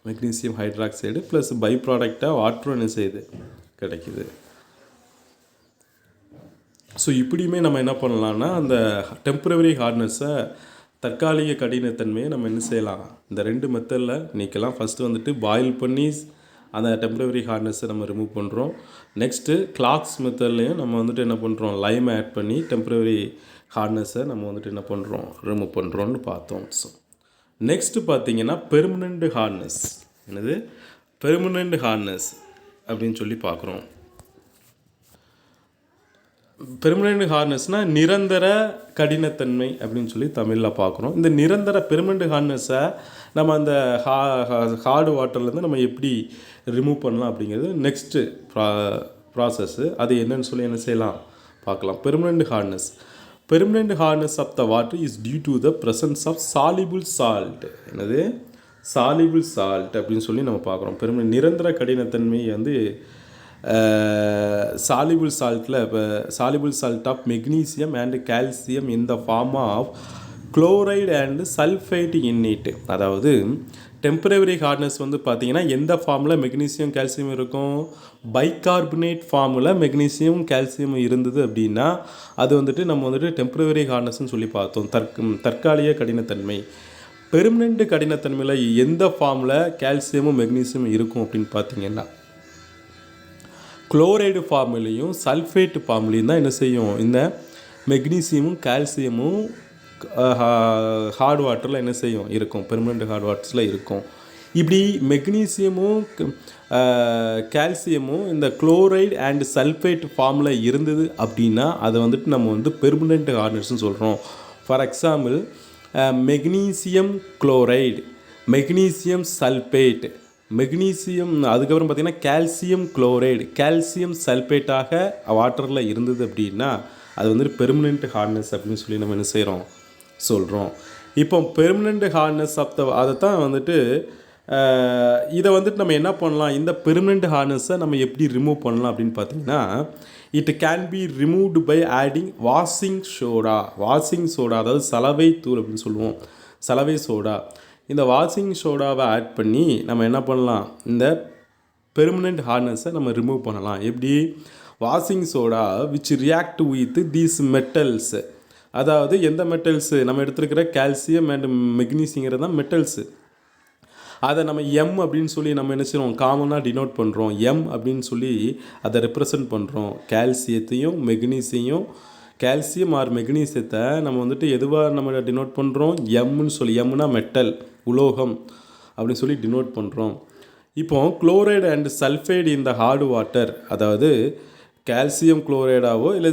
மெக்னீசியம் ஹைட்ராக்சைடு ப்ளஸ் பை ப்ராடக்டாக வாட்டரும் என்ன செய்யுது கிடைக்கிது. ஸோ இப்படியுமே நம்ம என்ன பண்ணலான்னா அந்த டெம்பரவரி ஹார்ட்னஸை, தற்காலிக கடினத்தன்மையை நம்ம என்ன செய்யலாம், இந்த 2 மெத்தடில் நீக்கலாம். ஃபஸ்ட்டு வந்துட்டு பாயில் பண்ணி அந்த டெம்பரவரி ஹார்ட்னஸை நம்ம ரிமூவ் பண்ணுறோம். நெக்ஸ்ட்டு கிளாக்ஸ் மெத்தட்லேயும் நம்ம வந்துட்டு என்ன பண்ணுறோம், லைமை ஆட் பண்ணி டெம்பரவரி ஹார்ட்னஸை நம்ம வந்துட்டு என்ன பண்ணுறோம், ரிமூவ் பண்ணுறோன்னு பார்த்தோம். ஸோ நெக்ஸ்ட்டு பார்த்தீங்கன்னா பெர்மனண்ட் ஹார்ட்னஸ். என்னது பெர்மனண்ட் ஹார்ட்னஸ் அப்படின்னு சொல்லி பார்க்குறோம். பெர்மனண்ட் ஹார்ட்னஸ்னால் நிரந்தர கடினத்தன்மை அப்படின்னு சொல்லி தமிழில் பார்க்குறோம். இந்த நிரந்தர பெர்மனண்ட் ஹார்ட்னஸை நம்ம அந்த ஹார்டு வாட்டர்லேருந்து நம்ம எப்படி ரிமூவ் பண்ணலாம் அப்படிங்கிறது நெக்ஸ்ட்டு ப்ராசஸ்ஸு. அது என்னன்னு சொல்லி என்ன செய்யலாம் பார்க்கலாம். Permanent hardness of the water is due to the presence of soluble salt. என்னது சாலிபிள் சால்ட் அப்படின்னு சொல்லி நம்ம பார்க்குறோம். நிரந்தர கடினத்தன்மை வந்து சாலிபிள் சால்ட்டில், இப்போ soluble salt of magnesium and calcium in the form of chloride and sulphite in it. அதாவது டெம்பரவரி ஹார்ட்னஸ் வந்து பார்த்திங்கன்னா எந்த ஃபார்மில் மெக்னீசியம் கால்சியம் இருக்கும், பைகார்பனேட் ஃபார்மில் மெக்னீசியம் கால்சியம் இருந்தது அப்படின்னா அது வந்துட்டு நம்ம வந்துட்டு டெம்பரவரி ஹார்ட்னஸ்ன்னு சொல்லி பார்த்தோம். தற்காலிக கடினத்தன்மை. பெர்மனண்ட் கடினத்தன்மையில் எந்த ஃபார்மில் கால்சியமும் மெக்னீசியம் இருக்கும் அப்படின்னு பார்த்தீங்கன்னா குளோரைடு ஃபார்ம்லேயும் சல்ஃபேட் ஃபார்ம்லேயும் தான் என்ன செய்யும், இந்த மெக்னீசியமும் கால்சியமும் ஹார்ட் வாட்டரில் என்ன செய்யும் இருக்கும், பெர்மனண்ட் ஹார்ட் வாட்டர்ஸில் இருக்கும். இப்படி மெக்னீசியமும் கால்சியமும் இந்த குளோரைடு அண்ட் சல்ஃபேட் ஃபார்மில் இருந்தது அப்படின்னா அதை வந்துட்டு நம்ம வந்து பெர்மனண்ட் ஹார்ட்னஸ்னு சொல்கிறோம். For example magnesium chloride, magnesium sulphate, magnesium, அதுக்கப்புறம் பார்த்திங்கன்னா கால்சியம் குளோரைடு, கால்சியம் சல்ஃபேட்டாக வாட்டரில் இருந்தது அப்படின்னா அது வந்துட்டு பெர்மனண்ட் ஹார்ட்னஸ் அப்படின்னு சொல்லி நம்ம என்ன செய்கிறோம் சொல்கிறோம். இப்போ பெர்மனண்ட் ஹார்ட்னஸ் ஆஃப் த அதை தான் வந்துட்டு இதை வந்துட்டு நம்ம என்ன பண்ணலாம், இந்த பெர்மனண்ட் ஹார்ட்னஸை நம்ம எப்படி ரிமூவ் பண்ணலாம் அப்படின்னு பார்த்தீங்கன்னா it can be removed by adding washing soda, அதாவது சலவை தூள் அப்படின்னு சொல்லுவோம், சலவை சோடா. இந்த வாஷிங் சோடாவை ஆட் பண்ணி நம்ம என்ன பண்ணலாம், இந்த பெர்மனண்ட் ஹார்ட்னஸை நம்ம ரிமூவ் பண்ணலாம். எப்படி, washing soda which react with these metals. அதாவது எந்த மெட்டல்ஸு, நம்ம எடுத்துருக்கிற கால்சியம் அண்ட் மெக்னீசியங்கிறது தான் மெட்டல்ஸு. அதை நம்ம எம் அப்படின்னு சொல்லி நம்ம என்ன செய்கிறோம், காமனாக டினோட் பண்ணுறோம். எம் அப்படின்னு சொல்லி அதை ரெப்ரசன்ட் பண்ணுறோம். கால்சியத்தையும் மெக்னீசியம், கால்சியம் ஆர் மெக்னீசியத்தை நம்ம வந்துட்டு எதுவாக நம்ம டினோட் பண்ணுறோம், எம்னு சொல்லி. எம்னா மெட்டல், உலோகம் அப்படின்னு சொல்லி டினோட் பண்ணுறோம். இப்போ குளோரைடு அண்ட் சல்ஃபைடு இந்த ஹார்டு வாட்டர், அதாவது கால்சியம் குளோரைடாவோ இல்லை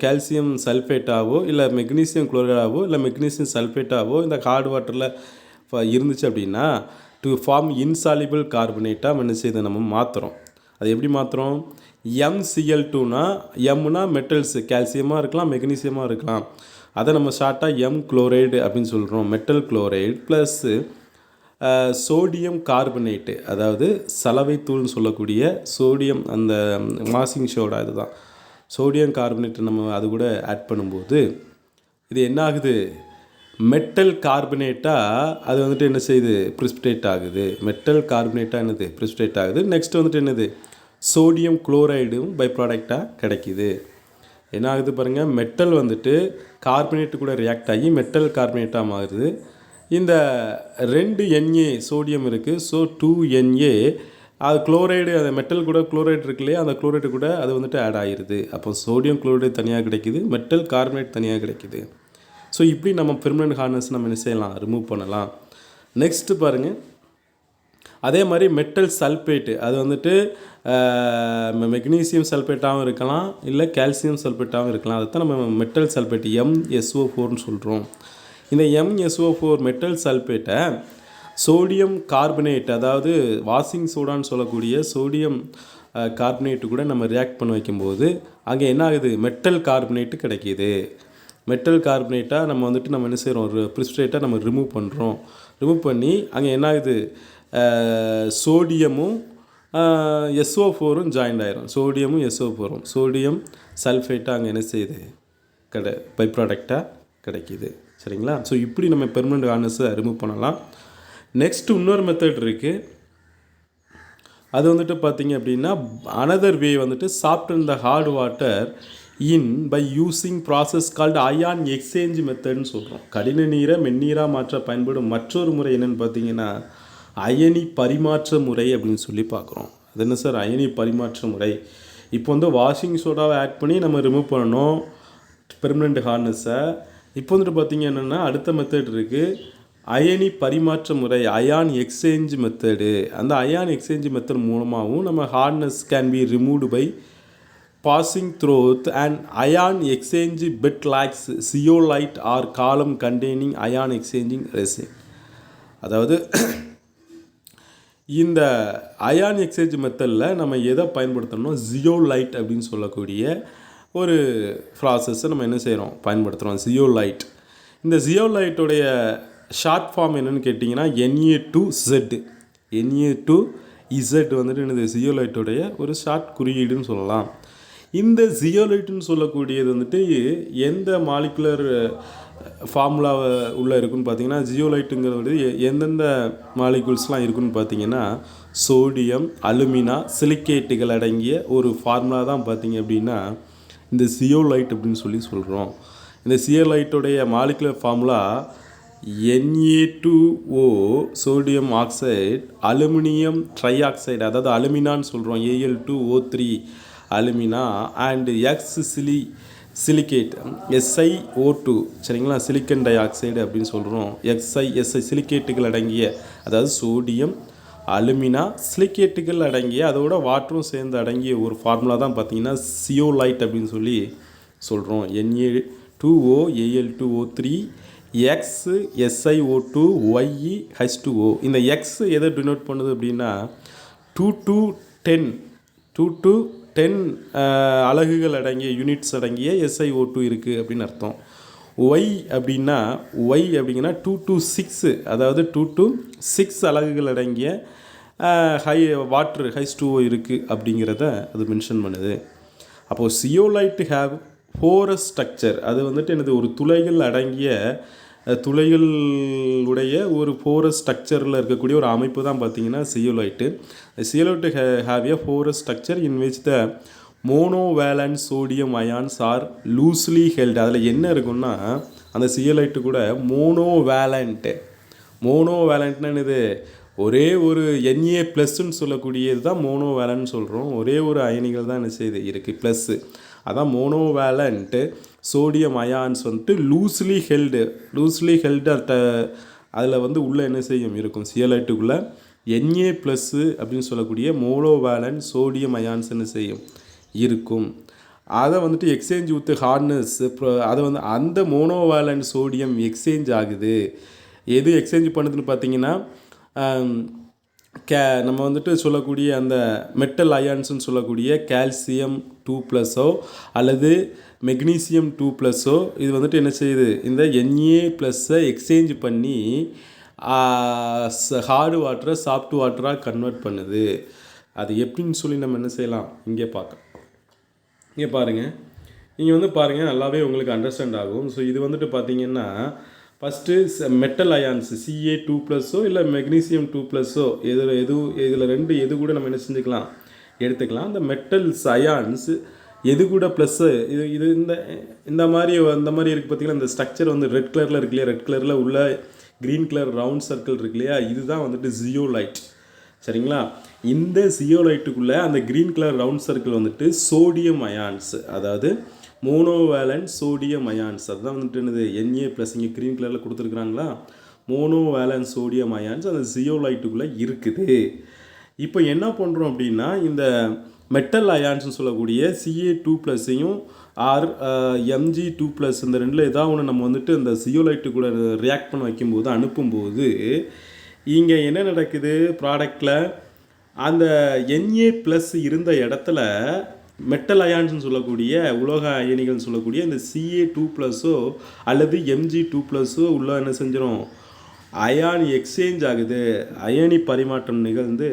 கால்சியம் சல்ஃபேட்டாவோ இல்லை மெக்னீசியம் குளோரைடாவோ இல்லை மெக்னீசியம் சல்ஃபேட்டாவோ இந்த ஹார்டு வாட்டரில் இருந்துச்சு அப்படின்னா டு ஃபார்ம் இன்சாலிபிள் கார்பனேட்டாக என்ன செய்யுது நம்ம மாற்றுறோம். அது எப்படி மாற்றுறோம், MCl2னா, எம்னா மெட்டல்ஸு, கால்சியமாக இருக்கலாம் மெக்னீசியமாக இருக்கலாம், அதை நம்ம ஷார்ட்டாக எம் குளோரைடு அப்படின்னு சொல்கிறோம். Metal chloride plus sodium carbonate, அதாவது சலவை தூள்னு சொல்லக்கூடிய சோடியம், அந்த வாஷிங் சோடா இதுதான் சோடியம் கார்பனேட்டு நம்ம அது கூட ஆட் பண்ணும்போது இது என்ன ஆகுது, மெட்டல் கார்பனேட்டாக அது வந்துட்டு என்ன செய்யுது, ப்ரிசிபிடேட் ஆகுது. மெட்டல் கார்பனேட்டாக என்னது ப்ரிசிபிடேட் ஆகுது. நெக்ஸ்ட் வந்துட்டு என்னது சோடியம் குளோரைடும் பை ப்ராடக்டாக கிடைக்கிது. என்ன ஆகுது பாருங்கள், மெட்டல் வந்துட்டு கார்பனேட்டு கூட ரியாக்ட் ஆகி மெட்டல் கார்பனேட்டாக மாறுது. இந்த 2 Na சோடியம் இருக்குது, ஸோ 2Na அது குளோரைடு, அந்த மெட்டல் கூட குளோரைடு இருக்கு இல்லையா, அந்த குளோரைடு கூட அது வந்துட்டு ஆட் ஆகிடுது. அப்போ சோடியம் குளோரைடு தனியாக கிடைக்கிது, மெட்டல் கார்பனேட் தனியாக கிடைக்கிது. ஸோ இப்படி நம்ம பெர்மனன்ட் ஹார்ட்னஸ் நம்ம என்ன செய்யலாம், ரிமூவ் பண்ணலாம். நெக்ஸ்ட்டு பாருங்கள், அதே மாதிரி மெட்டல் சல்பேட்டு, அது வந்துட்டு மெக்னீசியம் சல்பேட்டாகவும் இருக்கலாம், இல்லை கால்சியம் சல்பேட்டாகவும் இருக்கலாம். அதை தான் நம்ம மெட்டல் சல்பேட் MSO4ன்னு சொல்கிறோம். இந்த MSO4 மெட்டல் சல்பேட்டை சோடியம் கார்பனேட், அதாவது வாஷிங் சோடான்னு சொல்லக்கூடிய சோடியம் கார்பனேட்டு கூட நம்ம ரியாக்ட் பண்ண வைக்கும்போது அங்கே என்ன ஆகுது, மெட்டல் கார்பனேட்டு கிடைக்கிது. மெட்டல் கார்பனேட்டாக நம்ம வந்துட்டு நம்ம என்ன செய்கிறோம், ஒரு ப்ரிஸ்பிரேட்டாக நம்ம ரிமூவ் பண்ணுறோம். ரிமூவ் பண்ணி அங்கே என்ன ஆகுது, சோடியமும் SO4ம் ஜாயிண்ட் ஆயிரும். சோடியமும் SO4ம் சோடியம் சல்ஃபேட்டாக அங்கே என்ன செய்யுது, பை ப்ராடக்டாக கிடைக்கிது. சரிங்களா? ஸோ இப்படி நம்ம பெர்மனன்ட் ஹார்ட்னஸை ரிமூவ் பண்ணலாம். நெக்ஸ்ட்டு இன்னொரு மெத்தட் இருக்குது. அது வந்துட்டு பார்த்திங்க அப்படின்னா, அனதர் வே வந்துட்டு soften the hard water by using process called ion exchange மெத்தட்னு சொல்கிறோம். கடின நீரை மென்னீராக மாற்ற பயன்படும் மற்றொரு முறை என்னென்னு பார்த்தீங்கன்னா அயனி பரிமாற்ற முறை அப்படின்னு சொல்லி பார்க்குறோம். அது என்ன சார் அயனி பரிமாற்ற முறை? இப்போ வந்து வாஷிங் சோடாவை ஆட் பண்ணி நம்ம ரிமூவ் பண்ணணும் பெர்மனன்ட் ஹார்ட்னஸை. இப்போ வந்துட்டு பார்த்திங்க என்னென்னா அடுத்த மெத்தட் இருக்குது, அயனி பரிமாற்ற முறை, அயான் எக்ஸ்சேஞ்ச் மெத்தடு. அந்த அயான் எக்ஸ்சேஞ்ச் மெத்தட் மூலமாகவும் நம்ம hardness can be removed by passing through an ion exchange bit like zeolite or column containing ion exchanging resin. அதாவது இந்த அயான் எக்ஸ்சேஞ்ச் மெத்தடில் நம்ம எதை பயன்படுத்தணும்னா ஜியோலைட் அப்படின்னு சொல்லக்கூடிய ஒரு ப்ராசஸை நம்ம என்ன செய்கிறோம், பயன்படுத்துகிறோம். ஜியோலைட். இந்த ஜியோலைட்டுடைய ஷார்ட் ஃபார்ம் என்னென்னு கேட்டிங்கன்னா Na2Z. Na2Z வந்துட்டு என்னது ஜியோலைட்டுடைய ஒரு ஷார்ட் குறியீடுன்னு சொல்லலாம். இந்த ஜியோலைட்டுன்னு சொல்லக்கூடியது வந்துட்டு எந்த மாலிகுலர் ஃபார்முலாவை உள்ளே இருக்குன்னு பார்த்தீங்கன்னா, ஜியோலைட்டுங்கிறது எந்தெந்த மாலிகுல்ஸ்லாம் இருக்குன்னு பார்த்தீங்கன்னா சோடியம், அலுமினா, சிலிக்கேட்டுகள் அடங்கிய ஒரு ஃபார்முலா தான் பார்த்தீங்க அப்படின்னா இந்த ஜியோலைட் அப்படின்னு சொல்லி சொல்கிறோம். இந்த ஜியோலைட்டுடைய molecular formula Na2O sodium oxide, aluminium tri oxide, அதாவது அலுமினான்னு சொல்கிறோம், Al2O3 alumina, and silicate SiO2. சரிங்களா? சிலிக்கன் டை ஆக்சைடு அப்படின்னு சொல்கிறோம். SI சிலிக்கேட்டுகள் அடங்கிய, அதாவது சோடியம், அலுமினா, சிலிக்கேட்டுகள் அடங்கிய, அதோட வாட்டரும் சேர்ந்து அடங்கிய ஒரு ஃபார்முலா தான் பார்த்தீங்கன்னா சியோலைட் அப்படின்னு சொல்லி சொல்கிறோம். Na2O Al2O3 X SiO2 Y H2O. இந்த X எதை டினோட் பண்ணுது அப்படின்னா 2 to 10 அலகுகள் அடங்கிய யூனிட்ஸ் அடங்கிய SiO2 இருக்குது அப்படின்னு அர்த்தம். Y அப்படிங்கன்னா 2 to 6, அதாவது 2 to 6 அலகுகள் அடங்கிய வாட்டர் H2O இருக்குது அப்படிங்கிறத அது மென்ஷன் பண்ணுது. அப்போது சியோலைட் ஹேவ் போரஸ் ஸ்ட்ரக்சர். அது வந்துட்டு எனது ஒரு துளைகள் அடங்கிய துளைகளுடைய ஒரு போரஸ் ஸ்ட்ரக்சரில் இருக்கக்கூடிய ஒரு அமைப்பு தான் பார்த்திங்கன்னா zeolite. Zeolite have a porous structure in which the monovalent sodium ions are loosely held. அதில் என்ன இருக்குன்னா அந்த சியோலைட்டு கூட மோனோவேலண்ட்னா என்னது, ஒரே ஒரு Na+ன்னு சொல்லக்கூடியது தான் மோனோவேலண்ட்னு சொல்கிறோம். ஒரே ஒரு அயனிகள் தான் என்ன செய்யுது இருக்குது ப்ளஸ்ஸு, அதான் மோனோவேலண்ட்டு சோடியம் அயான்ஸ் வந்துட்டு லூஸ்லி ஹெல்டு அதில் வந்து உள்ளே என்ன செய்யும் இருக்கும், சியோலைட்டுக்குள்ளே Na+ அப்படின்னு சொல்லக்கூடிய மோனோவேலண்ட் சோடியம் அயான்ஸ் என்ன செய்யும் இருக்கும். அதை வந்துட்டு எக்ஸ்சேஞ்ச் வித் ஹார்ட்னஸ், அதை வந்து அந்த மோனோவேலண்ட் சோடியம் எக்ஸ்சேஞ்ச் ஆகுது. எது எக்ஸ்சேஞ்ச் பண்ணுதுன்னு பார்த்தீங்கன்னா நம்ம வந்துட்டு சொல்லக்கூடிய அந்த மெட்டல் அயான்ஸ்ன்னு சொல்லக்கூடிய கால்சியம் 2+ அல்லது மெக்னீசியம் 2+, இது வந்துட்டு என்ன செய்யுது, இந்த Na+ஐ எக்ஸ்சேஞ்ச் பண்ணி ஹார்டு வாட்டரை சாஃப்ட் வாட்டராக கன்வெர்ட் பண்ணுது. அது எப்படின்னு சொல்லி நம்ம என்ன செய்யலாம், இங்கே பார்க்கலாம். இங்கே பாருங்கள், நீங்கள் வந்து பாருங்கள், நல்லாவே உங்களுக்கு அண்டர்ஸ்டாண்ட் ஆகும். ஸோ இது வந்துட்டு பார்த்தீங்கன்னா ஃபஸ்ட்டு மெட்டல் அயான்ஸ் Ca2+ இல்லை மெக்னீசியம் 2+, இதில் 2 எது கூட நம்ம என்ன செஞ்சுக்கலாம், எடுத்துக்கலாம். அந்த மெட்டல்ஸ் அயான்ஸ் எது கூட ப்ளஸ்ஸு இது இது இந்த மாதிரி இருக்குது பார்த்தீங்கன்னா, இந்த ஸ்ட்ரக்சர் வந்து ரெட் கலரில் இருக்கு இல்லையா, ரெட் கலரில் உள்ள க்ரீன் கலர் ரவுண்ட் சர்க்கிள் இருக்கு இல்லையா, இதுதான் வந்துட்டு ஜியோலைட். சரிங்களா? இந்த ஜியோலைட்டுக்குள்ளே அந்த க்ரீன் கலர் ரவுண்ட் சர்க்கிள் வந்துட்டு சோடியம் அயான்ஸ், அதாவது மோனோவேலன்ட் சோடியம் அயான்ஸ். அதுதான் வந்துட்டு என்னது Na+, இங்கே க்ரீன் கலரில் கொடுத்துருக்குறாங்களா, மோனோவேலன்ட் சோடியம் அயான்ஸ் அந்த ஜியோலைட்டுக்குள்ளே இருக்குது. இப்போ என்ன பண்ணுறோம் அப்படின்னா, இந்த மெட்டல் அயான்ஸ்னு சொல்லக்கூடிய Ca2+ஐயும் ஆர் Mg2+, இந்த ரெண்டில் ஏதாவது ஒன்று நம்ம வந்துட்டு இந்த ஜியோலைட்டு கூட ரியாக்ட் பண்ண வைக்கும்போது, அனுப்பும்போது இங்கே என்ன நடக்குது, ப்ராடக்டில் அந்த Na+ இருந்த இடத்துல மெட்டல் அயான்ஸ்னு சொல்லக்கூடிய உலோக அயனிகள்னு சொல்லக்கூடிய இந்த Ca2+ஓ அல்லது Mg2+ஓ உள்ள என்ன செஞ்சிடும், அயான் எக்ஸ்சேஞ்ச் ஆகுது, அயனி பரிமாற்றம் நிகழ்ந்து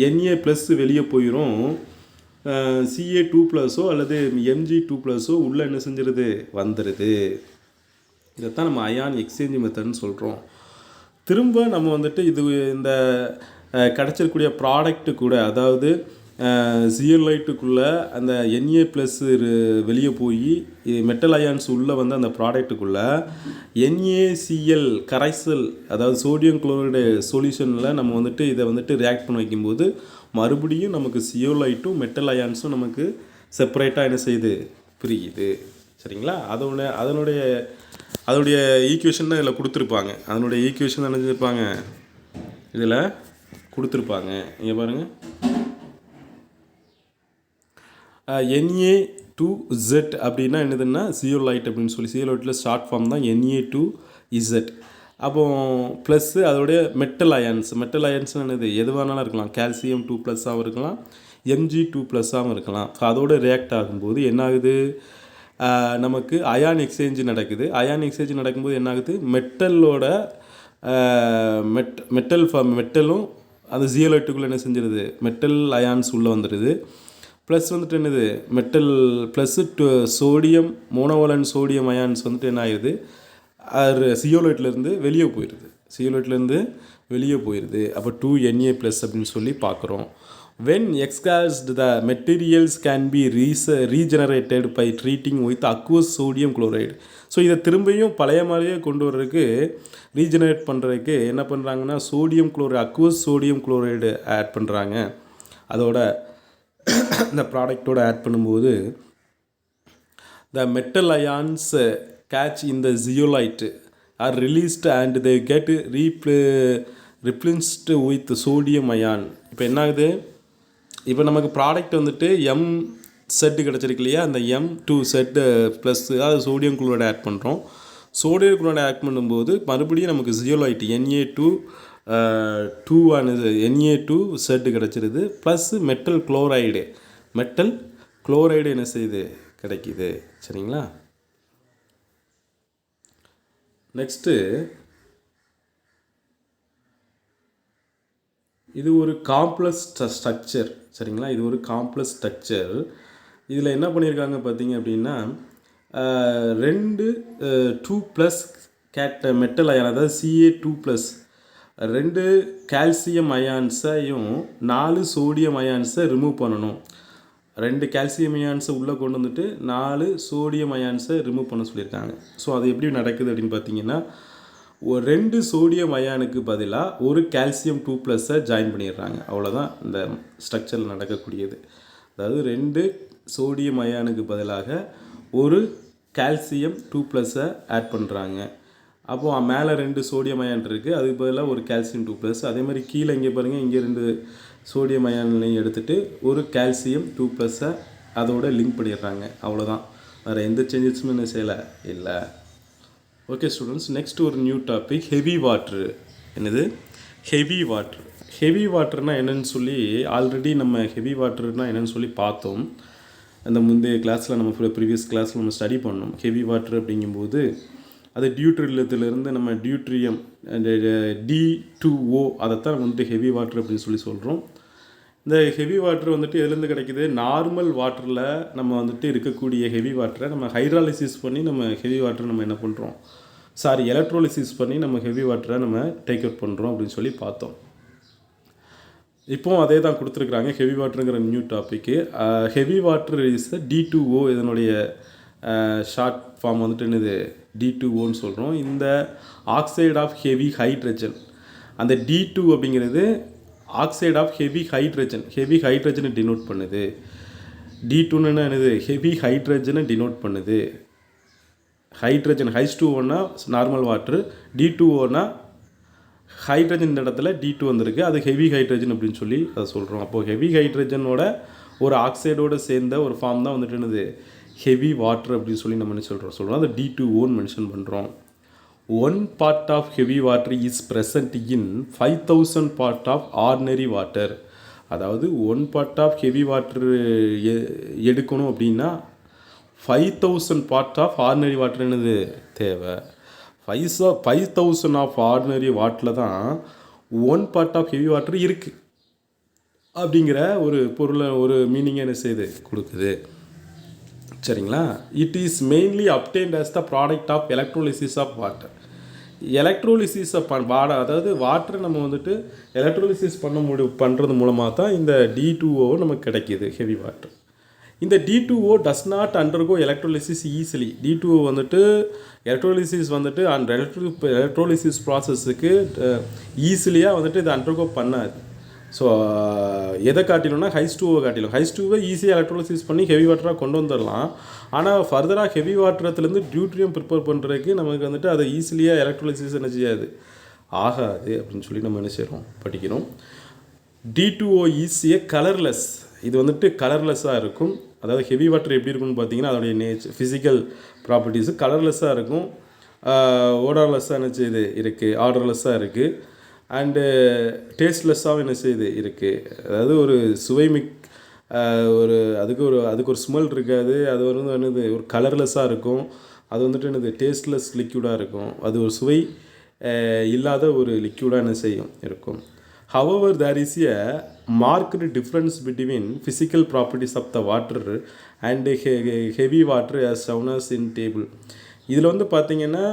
Na+ வெளியே போயிடும், Ca2+ஓ அல்லது Mg2+ஓ உள்ளே என்ன செஞ்சிருது, வந்துடுது. இதைத்தான் நம்ம அயான் எக்ஸ்சேஞ்ச் மெத்தட்னு சொல்கிறோம். திரும்ப நம்ம வந்துட்டு இது இந்த கிடச்சிருக்கூடிய ப்ராடக்ட்டு கூட, அதாவது ஜியோலைட்டுக்குள்ளே அந்த Na+ வெளியே போய் மெட்டல் அயான்ஸ் உள்ளே வந்து அந்த ப்ராடக்ட்டுக்குள்ளே NaCl கரைசல், அதாவது சோடியம் குளோரைடு சொல்யூஷனில் நம்ம வந்துட்டு இதை வந்துட்டு ரியாக்ட் பண்ண வைக்கும்போது மறுபடியும் நமக்கு ஜியோலைட்டும் மெட்டல் அயான்ஸும் நமக்கு செப்பரேட்டாக என்ன செய்யுது, பிரியுது. சரிங்களா? அதனுடைய ஈக்குவேஷன் தான் இதில் கொடுத்துருப்பாங்க. அதனுடைய ஈக்குவேஷன் தான் நினைச்சிருப்பாங்க, இதில் கொடுத்துருப்பாங்க. இங்கே பாருங்கள், Na2Z அப்படின்னா என்னதுன்னா ஜியோலைட் அப்படின்னு சொல்லி, ஜியோலைட்டில் ஷார்ட் ஃபார்ம் தான் Na2Z. அப்போ ப்ளஸ்ஸு அதோடைய மெட்டல் அயான்ஸ் என்னது, எதுவானாலும் இருக்கலாம், கால்சியம் 2+ஆகவும் இருக்கலாம், Mg2+ஆகவும் இருக்கலாம். ஸோ அதோடு ரியாக்ட் ஆகும்போது என்ன ஆகுது, நமக்கு அயான் எக்ஸ்சேஞ்சு நடக்குது. அயான் எக்ஸ்சேஞ்சு நடக்கும்போது என்ன ஆகுது, மெட்டலும் அந்த ஜியோலைட்டுக்குள்ளே என்ன செஞ்சிருது, மெட்டல் அயான்ஸ் உள்ளே வந்துடுது. ப்ளஸ் வந்துட்டு என்னது, metal plus sodium monovalent sodium ions வந்துட்டு என்ன ஆயிடுது, அது ஜியோலைட்லேருந்து வெளியே போயிடுது. அப்போ 2Na+ அப்படின்னு சொல்லி பார்க்குறோம். when exhausted the materials can be regenerated by treating with aqueous sodium chloride. So இதை திரும்பியும் பழைய மாதிரியே கொண்டு வர்றதுக்கு, ரீஜெனரேட் பண்ணுறதுக்கு என்ன பண்ணுறாங்கன்னா, aqueous sodium chloride ஆட் பண்ணுறாங்க. அதோட இந்த ப்ராடக்டோடு ஆட் பண்ணும்போது the metal ions catch in the zeolite are released and they get replenished with sodium ion. இப்போ என்ன ஆகுது, இப்போ நமக்கு ப்ராடக்ட் வந்துட்டு M கிடச்சிருக்கு இல்லையா, அந்த M2Z+, அதாவது சோடியம் குளோரைடு ஆட் பண்ணுறோம். சோடியம் குளோரைடு ஆட் பண்ணும்போது மறுபடியும் நமக்கு ஜியோலைட் Na2Z கிடச்சிருது, ப்ளஸ் மெட்டல் குளோரைடு என்ன செய்யுது, கிடைக்கிது. சரிங்களா? நெக்ஸ்ட்டு, இது ஒரு காம்ப்ளெக்ஸ் ஸ்ட்ரக்சர். சரிங்களா? இது ஒரு காம்ப்ளெக்ஸ் ஸ்ட்ரக்சர். இதில் என்ன பண்ணியிருக்காங்க பார்த்தீங்க அப்படின்னா, 2+ மெட்டல் அயான், அதாவது Ca2+, 2 கால்சியம் அயான்ஸையும் 4 சோடியம் அயான்ஸை ரிமூவ் பண்ணணும். 2 கால்சியம் அயான்ஸை உள்ளே கொண்டு வந்துட்டு 4 சோடியம் அயான்ஸை ரிமூவ் பண்ண சொல்லியிருக்காங்க. ஸோ அது எப்படி நடக்குது அப்படின்னு பார்த்தீங்கன்னா, ஒரு 2 சோடியம் அயானுக்கு பதிலாக ஒரு கால்சியம் 2+ஐ ஜாயின் பண்ணிடுறாங்க. அவ்வளோதான் இந்த ஸ்ட்ரக்சரில் நடக்கக்கூடியது. அதாவது 2 சோடியம் அயானுக்கு பதிலாக ஒரு கால்சியம் 2+ஐ ஆட் பண்ணுறாங்க. அப்போது மேலே 2 சோடியம் அயான் இருக்குது, அதுக்கு பதிலாக ஒரு கால்சியம் 2+. அதே மாதிரி கீழே இங்கே பாருங்கள், இங்கே 2 சோடியம் அயான்லையும் எடுத்துகிட்டு ஒரு கால்சியம் 2+ஐ அதோட லிங்க் பண்ணிடுறாங்க. அவ்வளோதான், வேறு எந்த சேஞ்சஸுமே என்ன செய்யலை, இல்லை. ஓகே ஸ்டூடெண்ட்ஸ், நெக்ஸ்ட் ஒரு நியூ டாபிக், ஹெவி வாட்ரு. என்னது ஹெவி வாட்டர்னால் என்னென்னு சொல்லி ஆல்ரெடி நம்ம ஹெவி வாட்டர்னால் என்னென்னு சொல்லி பார்த்தோம். அந்த முந்தைய கிளாஸில் நம்ம ப்ரீவியஸ் கிளாஸில் நம்ம ஸ்டடி பண்ணோம். ஹெவி வாட்டர் அப்படிங்கும்போது அது டியூட்ரிலியத்திலேருந்து நம்ம டியூட்ரியம் D2O அதைத்தான் நம்ம வந்துட்டு ஹெவி வாட்டர் அப்படின்னு சொல்லி சொல்கிறோம். இந்த ஹெவி வாட்டர் வந்துட்டு எதுலேருந்து கிடைக்குது, நார்மல் வாட்டரில் நம்ம வந்துட்டு இருக்கக்கூடிய ஹெவி வாட்டரை நம்ம ஹைட்ராலிசிஸ் பண்ணி நம்ம ஹெவி வாட்டரை நம்ம என்ன பண்ணுறோம், எலக்ட்ரோலிசிஸ் பண்ணி நம்ம ஹெவி வாட்டரை நம்ம டேக் அவுட் பண்ணுறோம் அப்படின்னு சொல்லி பார்த்தோம். இப்போவும் அதே தான் கொடுத்துருக்குறாங்க. ஹெவி வாட்டருங்கிற new topic. Heavy water is D2O. இதனுடைய ஷார்ட் ஃபார்ம் வந்துட்டு என்னது D2Oன்னு சொல்கிறோம். இந்த ஆக்சைடு ஆஃப் ஹெவி ஹைட்ரஜன், அந்த D2 அப்படிங்கிறது ஆக்சைடு ஆஃப் ஹெவி ஹைட்ரஜனை டினோட் பண்ணுது. D2ன்னு என்னது ஹெவி ஹைட்ரஜனை டினோட் பண்ணுது. ஹைட்ரஜன் H2Oனா நார்மல் வாட்ரு, D2Oனா ஹைட்ரஜன் இந்த இடத்துல D2 வந்திருக்கு, அது ஹெவி ஹைட்ரஜன் அப்படின்னு சொல்லி அதை சொல்கிறோம். அப்போது ஹெவி ஹைட்ரஜனோட ஒரு ஆக்சைடோடு சேர்ந்த ஒரு ஃபார்ம் தான் வந்துட்டு என்னது ஹெவி வாட்டர் அப்படின்னு சொல்லி நம்ம என்ன சொல்கிறோம் அது D2Oன்னு மென்ஷன் பண்ணுறோம். 1 part of heavy water is present in 5000 part of ordinary water. அதாவது 1 part of heavy water எடுக்கணும் அப்படின்னா 5000 part of ordinary water என்னது தேவை. 5000 ஆஃப் ஆர்டினரி வாட்டில் தான் 1 part ஆஃப் ஹெவி வாட்டர் இருக்குது அப்படிங்கிற ஒரு பொருளை ஒரு மீனிங்கை என்ன செய்யுது கொடுக்குது. சரிங்களா. It is mainly obtained as the product of electrolysis of water. எலக்ட்ரோலிசிஸை அதாவது வாட்டரை நம்ம வந்துட்டு எலக்ட்ரோலிசிஸ் பண்ணுறது மூலமாக தான் இந்த D2O நமக்கு கிடைக்கிது ஹெவி வாட்டர். இந்த D2O does not undergo electrolysis easily. D2O வந்துட்டு எலக்ட்ரோலிசிஸ் வந்துட்டு அந்த எலக்ட்ரோலிசிஸ் ப்ராசஸுக்கு ஈஸிலியாக வந்துட்டு இதை அண்டர்கோ பண்ணாது. ஸோ எதை காட்டிலும்னா H2O காட்டிலும் H2O ஈஸியாக எலக்ட்ரோலிசிஸ் பண்ணி ஹெவி வாட்டராக கொண்டு வந்துடலாம். ஆனால் ஃபர்தராக ஹெவி வாட்டரத்துலேருந்து டியூட்ரியம் ப்ரிப்பேர் பண்ணுறதுக்கு நமக்கு வந்துட்டு அதை ஈஸிலியாக எலக்ட்ரோலிசிஸ் என்ன செய்யாது, ஆகாது அப்படின்னு சொல்லி நம்ம என்ன செய்கிறோம் படிக்கிறோம். D2O is a colourless. இது வந்துட்டு கலர்லெஸ்ஸாக இருக்கும். அதாவது ஹெவி வாட்டர் எப்படி இருக்கும்னு பார்த்தீங்கன்னா அதோடைய ஃபிசிக்கல் ப்ராப்பர்ட்டிஸு கலர்லெஸ்ஸாக இருக்கும், ஓடர்லெஸ்ஸாக என்ன செய்யுது இருக்குது, ஆர்டர்லெஸ்ஸாக இருக்குது, அண்டு டேஸ்ட்லெஸ்ஸாகவும் என்ன செய்யுது இருக்குது. அதாவது ஒரு அதுக்கு ஒரு ஸ்மெல் இருக்காது. அது வந்து என்னது ஒரு கலர்லெஸ்ஸாக இருக்கும். அது வந்துட்டு என்னது டேஸ்ட்லெஸ் லிக்யூடாக இருக்கும். அது ஒரு சுவை இல்லாத ஒரு லிக்யூடாக என்ன செய்யும் இருக்கும். However, there is a marked difference between physical properties of the water and heavy water as shown as in table. இதில் வந்து பார்த்திங்கன்னா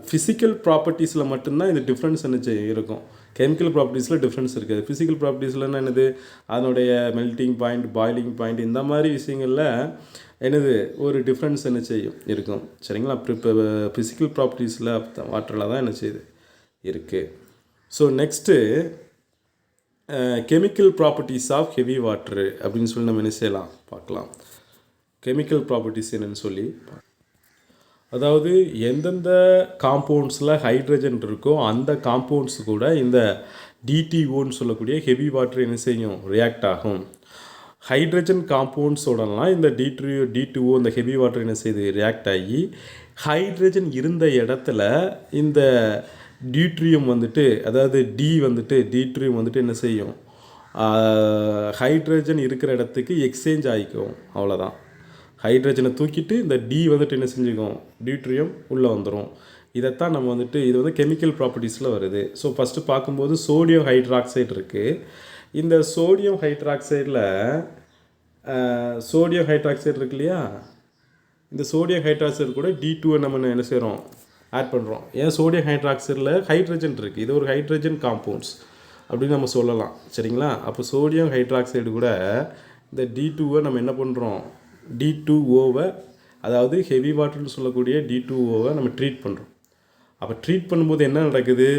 ஃபிசிக்கல் ப்ராப்பர்ட்டிஸில் மட்டும்தான் இந்த டிஃப்ரென்ஸ் என்ன இருக்கும். கெமிக்கல் ப்ராப்பர்ட்டிஸில் டிஃப்ரென்ஸ் இருக்காது. ஃபிசிக்கல் ப்ராப்பர்ட்டிஸில் என்னது அதனுடைய மெல்ட்டிங் பாயிண்ட், பாய்லிங் பாயிண்ட், இந்த மாதிரி விஷயங்களில் என்னது ஒரு டிஃப்ரென்ஸ் என்ன செய்யும் இருக்கும். சரிங்களா. இப்போ ஃபிசிக்கல் ப்ராப்பர்ட்டிஸில் வாட்டரில் தான் என்ன செய்யுது இருக்குது. So next chemical properties of heavy water அப்படின்னு சொல்லி நம்ம என்ன செய்யலாம் பார்க்கலாம். கெமிக்கல் ப்ராப்பர்ட்டிஸ் என்னென்னு சொல்லி, அதாவது எந்தெந்த காம்பவுண்ட்ஸில் ஹைட்ரஜன் இருக்கோ அந்த காம்பவுண்ட்ஸ் கூட இந்த D2Oன்னு சொல்லக்கூடிய ஹெவி வாட்டர் என்ன செய்யும், ரியாக்ட் ஆகும். ஹைட்ரஜன் காம்பவுண்ட்ஸோடலாம் இந்த D2O இந்த ஹெவி வாட்டர் என்ன செய்யுது, ரியாக்ட் ஆகி ஹைட்ரஜன் இருந்த இடத்துல இந்த டியூட்ரியம் வந்துட்டு, அதாவது டியூட்ரியம் வந்துட்டு என்ன செய்யும், ஹைட்ரஜன் இருக்கிற இடத்துக்கு எக்ஸ்சேஞ்ச் ஆகிக்கும். அவ்வளோதான். ஹைட்ரஜனை தூக்கிட்டு இந்த வந்துட்டு என்ன செஞ்சுக்கும், டியூட்ரியம் உள்ளே வந்துடும். இதைத்தான் நம்ம வந்துட்டு இது வந்து கெமிக்கல் ப்ராப்பர்ட்டிஸில் வருது. ஸோ ஃபஸ்ட்டு பார்க்கும்போது சோடியம் ஹைட்ராக்சைடு இருக்குது. இந்த சோடியம் ஹைட்ராக்சைடில் இருக்கு இல்லையா, இந்த சோடியம் ஹைட்ராக்சைடு கூட D2 நம்ம என்ன செய்கிறோம், ஆட் பண்ணுறோம். ஏன் சோடியம் ஹைட்ராக்சைடில் ஹைட்ரஜன் இருக்குது, இது ஒரு ஹைட்ரஜன் காம்பவுண்ட்ஸ் அப்படின்னு நம்ம சொல்லலாம். சரிங்களா. அப்போ சோடியம் ஹைட்ராக்சைடு கூட இந்த D2 நம்ம என்ன பண்ணுறோம், D2O அதாவது ஹெவி வாட்டர்னு சொல்லக்கூடிய D2O நம்ம ட்ரீட் பண்ணுறோம். அப்போ ட்ரீட் பண்ணும்போது என்ன நடக்குது,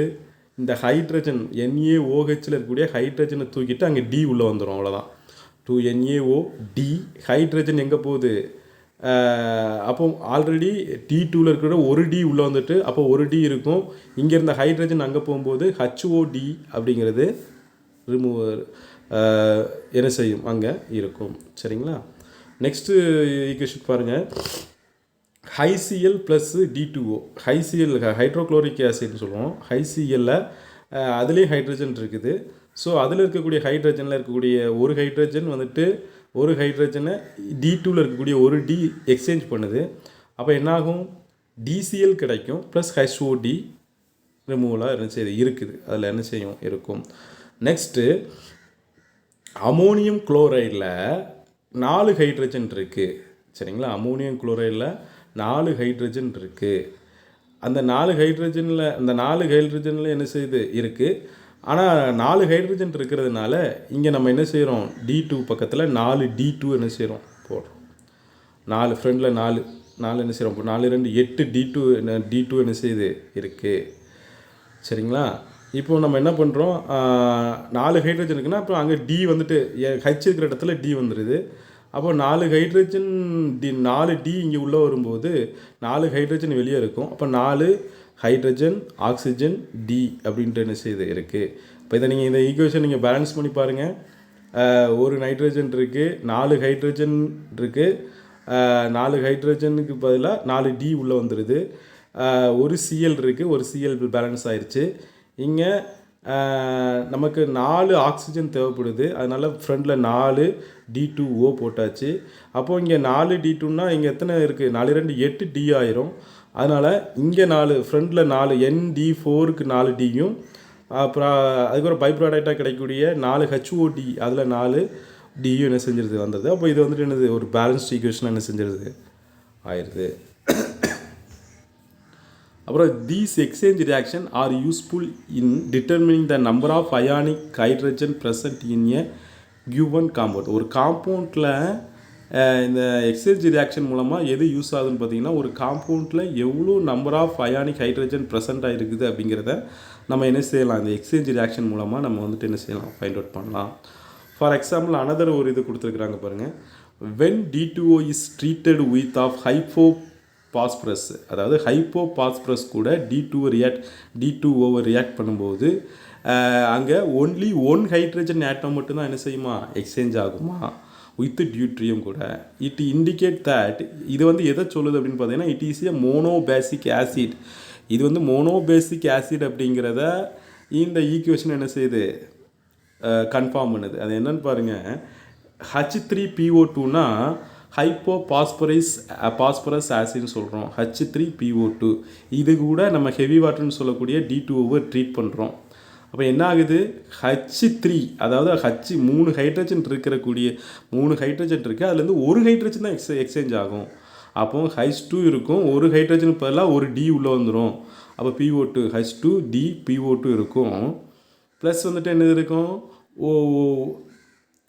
இந்த ஹைட்ரஜன் NaOHல் இருக்கக்கூடிய ஹைட்ரஜனை தூக்கிட்டு அங்கே D உள்ளே வந்துடும். அவ்வளோதான். 2NaO D. ஹைட்ரஜன் எங்கே போகுது, அப்போ ஆல்ரெடி D2ல் இருக்கிற ஒரு D உள்ளே வந்துட்டு அப்போ ஒரு D இருக்கும். இங்கே இருந்த ஹைட்ரஜன் அங்கே போகும்போது HOD அப்படிங்கிறது ரிமூவர் என்ன செய்யும், அங்கே இருக்கும். சரிங்களா. நெக்ஸ்ட்டு ஈக்குவேஷன் பாருங்கள். HCl plus D2O. HCl hydrochloric ஆசிட்னு சொல்லுவோம். HClல அதுலேயும் ஹைட்ரஜன் இருக்குது. ஸோ அதில் இருக்கக்கூடிய ஹைட்ரஜனில் இருக்கக்கூடிய ஒரு ஹைட்ரஜன் வந்துட்டு ஒரு ஹைட்ரஜனை D2ல் இருக்கக்கூடிய ஒரு D எக்ஸ்சேஞ்ச் பண்ணுது. அப்போ என்னாகும், DCl கிடைக்கும் ப்ளஸ் HOD ரிமூவலாக என்ன செய்யுது இருக்குது, அதில் என்ன செய்யும் இருக்கும். நெக்ஸ்ட்டு அமோனியம் குளோரைடில் 4 ஹைட்ரஜன் இருக்குது. சரிங்களா. அமோனியம் குளோரைடில் 4 ஹைட்ரஜன் இருக்குது. அந்த 4 ஹைட்ரஜனில் என்ன செய்யுது இருக்குது. ஆனால் 4 ஹைட்ரஜன் இருக்கிறதுனால இங்கே நம்ம என்ன செய்கிறோம், D2 பக்கத்தில் 4 D2 என்ன செய்கிறோம் போடுறோம். 4 ஃப்ரெண்டில் 4 என்ன செய்கிறோம், இப்போ 4 2 8 D2 என்ன செய்யுது இருக்குது. சரிங்களா? இப்போ நம்ம என்ன பண்ணுறோம், 4 ஹைட்ரஜன் இருக்குன்னா அப்புறம் அங்கே டி வந்துட்டு ஹச் இருக்கிற இடத்துல டி வந்துடுது. அப்போ 4 ஹைட்ரஜன் 4 டி இங்கே உள்ளே வரும்போது 4 ஹைட்ரஜன் வெளியே இருக்கும். அப்போ 4 ஹைட்ரஜன் ஆக்சிஜன் டி அப்படின்ட்டு என்ன செய்யுது இருக்குது. இப்போ இதை நீங்கள் இந்த ஈக்குவேஷன் நீங்கள் பேலன்ஸ் பண்ணி பாருங்கள். ஒரு நைட்ரஜன் இருக்குது, 4 ஹைட்ரஜன் இருக்குது, 4 ஹைட்ரஜனுக்கு பதிலாக 4 டி உள்ளே வந்துடுது. ஒரு சிஎல் இருக்குது, ஒரு சிஎல் பேலன்ஸ் ஆயிடுச்சு. இங்கே நமக்கு 4 ஆக்சிஜன் தேவைப்படுது. அதனால் ஃப்ரண்டில் 4 D2O போட்டாச்சு. அப்போது இங்கே 4 D2ன்னா இங்கே எத்தனை இருக்குது, 4 2 8 D ஆயிரும். அதனால் இங்கே 4 ஃப்ரண்டில் 4 ND4க்கு 4 டியும் அப்புறம் அதுக்கப்புறம் பை ப்ராடக்டாக கிடைக்கக்கூடிய 4 HOD அதில் 4 டியும் என்ன செஞ்சிருது வந்துடுது. அப்போ இது வந்துட்டு என்னது, ஒரு பேலன்ஸ்ட் ஈக்குவேஷன் என்ன செஞ்சிருது ஆயிடுது. அப்புறம் these exchange reaction are useful in determining the number of ionic hydrogen present in a given compound. ஒரு காம்பவுண்டில் இந்த எக்ஸ்சேஞ்ச் ரியாக்ஷன் மூலமாக எது யூஸ் ஆகுதுன்னு பார்த்தீங்கன்னா, ஒரு காம்பவுண்டில் எவ்வளோ number of ionic hydrogen present ஆகிருக்குது அப்படிங்கிறத நம்ம என்ன செய்யலாம், இந்த எக்ஸ்சேஞ்ச் ரியாக்ஷன் மூலமாக நம்ம வந்துட்டு என்ன செய்யலாம், ஃபைண்ட் அவுட் பண்ணலாம். ஃபார் எக்ஸாம்பிள் அனதர் ஒரு இது கொடுத்துருக்குறாங்க பாருங்கள். When D2O is treated with of hypophosphorus, அதாவது ஹைப்போபாஸ்பரஸ் கூட D2O ரியாக்ட் பண்ணும்போது அங்கே ஒன்லி 1 ஹைட்ரஜன் ஆட்டம் மட்டும்தான் என்ன செய்யுமா, எக்ஸ்சேஞ்ச் ஆகுமா வித் டியூட்ரியம் கூட. இட் இண்டிகேட் தட், இது வந்து எதை சொல்லுது அப்படின்னு பார்த்தீங்கன்னா, it is a monobasic acid. இது வந்து மோனோபேசிக் ஆசிட் அப்படிங்கிறத இந்த ஈக்குவேஷன் என்ன செய்யுது, கன்ஃபார்ம் பண்ணுது. அது என்னன்னு பாருங்கள். H3PO2னா பாஸ்பரஸ் ஆசிட்னு சொல்கிறோம். H3PO2 இது கூட நம்ம ஹெவி வாட்டர்னு சொல்லக்கூடிய D2O ட்ரீட் பண்ணுறோம். அப்போ என்ன ஆகுது, H3 அதாவது 3 ஹைட்ரஜன் இருக்கக்கூடிய 3 ஹைட்ரஜன் இருக்குது, அதுலேருந்து ஒரு ஹைட்ரஜன் தான் எக்ஸ்சேஞ்ச் ஆகும். அப்போ H2 இருக்கும், ஒரு ஹைட்ரஜனுக்கு பதிலாக ஒரு டி உள்ளே வந்துடும். அப்போ PO2 H2D PO2 இருக்கும். ப்ளஸ் வந்துட்டு என்னது இருக்கும்,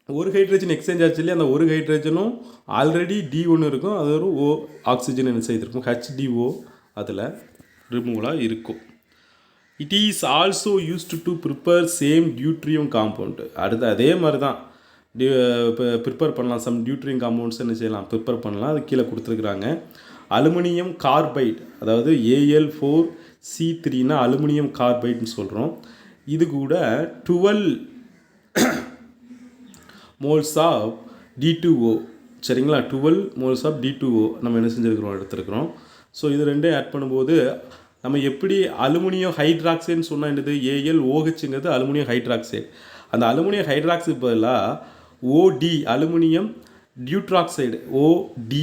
ஒரு ஹைட்ரஜன் எக்ஸ்சேஞ்ச் ஆச்சு இல்லையா, அந்த ஒரு ஹைட்ரஜனும் ஆல்ரெடி D1 இருக்கும், அது ஒரு ஆக்சிஜன் என்ன செய்திருக்கும், HDO அதில் ரிமூவலாக இருக்கும். It is also used to prepare same deuterium compound. அடுத்து அதே மாதிரி தான் இப்போ ப்ரிப்பேர் பண்ணலாம், சம் டியூட்ரியம் காம்பவுண்ட்ஸ் என்ன செய்யலாம், ப்ரிப்பேர் பண்ணலாம். அது கீழே கொடுத்துருக்குறாங்க. அலுமினியம் கார்பைட், அதாவது Al4C3னா அலுமினியம் கார்பைட்னு சொல்கிறோம். இது கூட 12 moles ஆஃப் D2O, சரிங்களா, 12 moles ஆஃப் D2O நம்ம என்ன செஞ்சுருக்கிறோம், எடுத்துருக்குறோம். ஸோ இது ரெண்டையும் ஆட் பண்ணும்போது நம்ம எப்படி அலுமினியம் ஹைட்ராக்சைடுன்னு சொன்னால் என்னது, AlOHங்கிறது அலுமினியம் ஹைட்ராக்சைடு. அந்த அலுமினியம் ஹைட்ராக்சைடு பதிலாக OD aluminium deuteroxide OD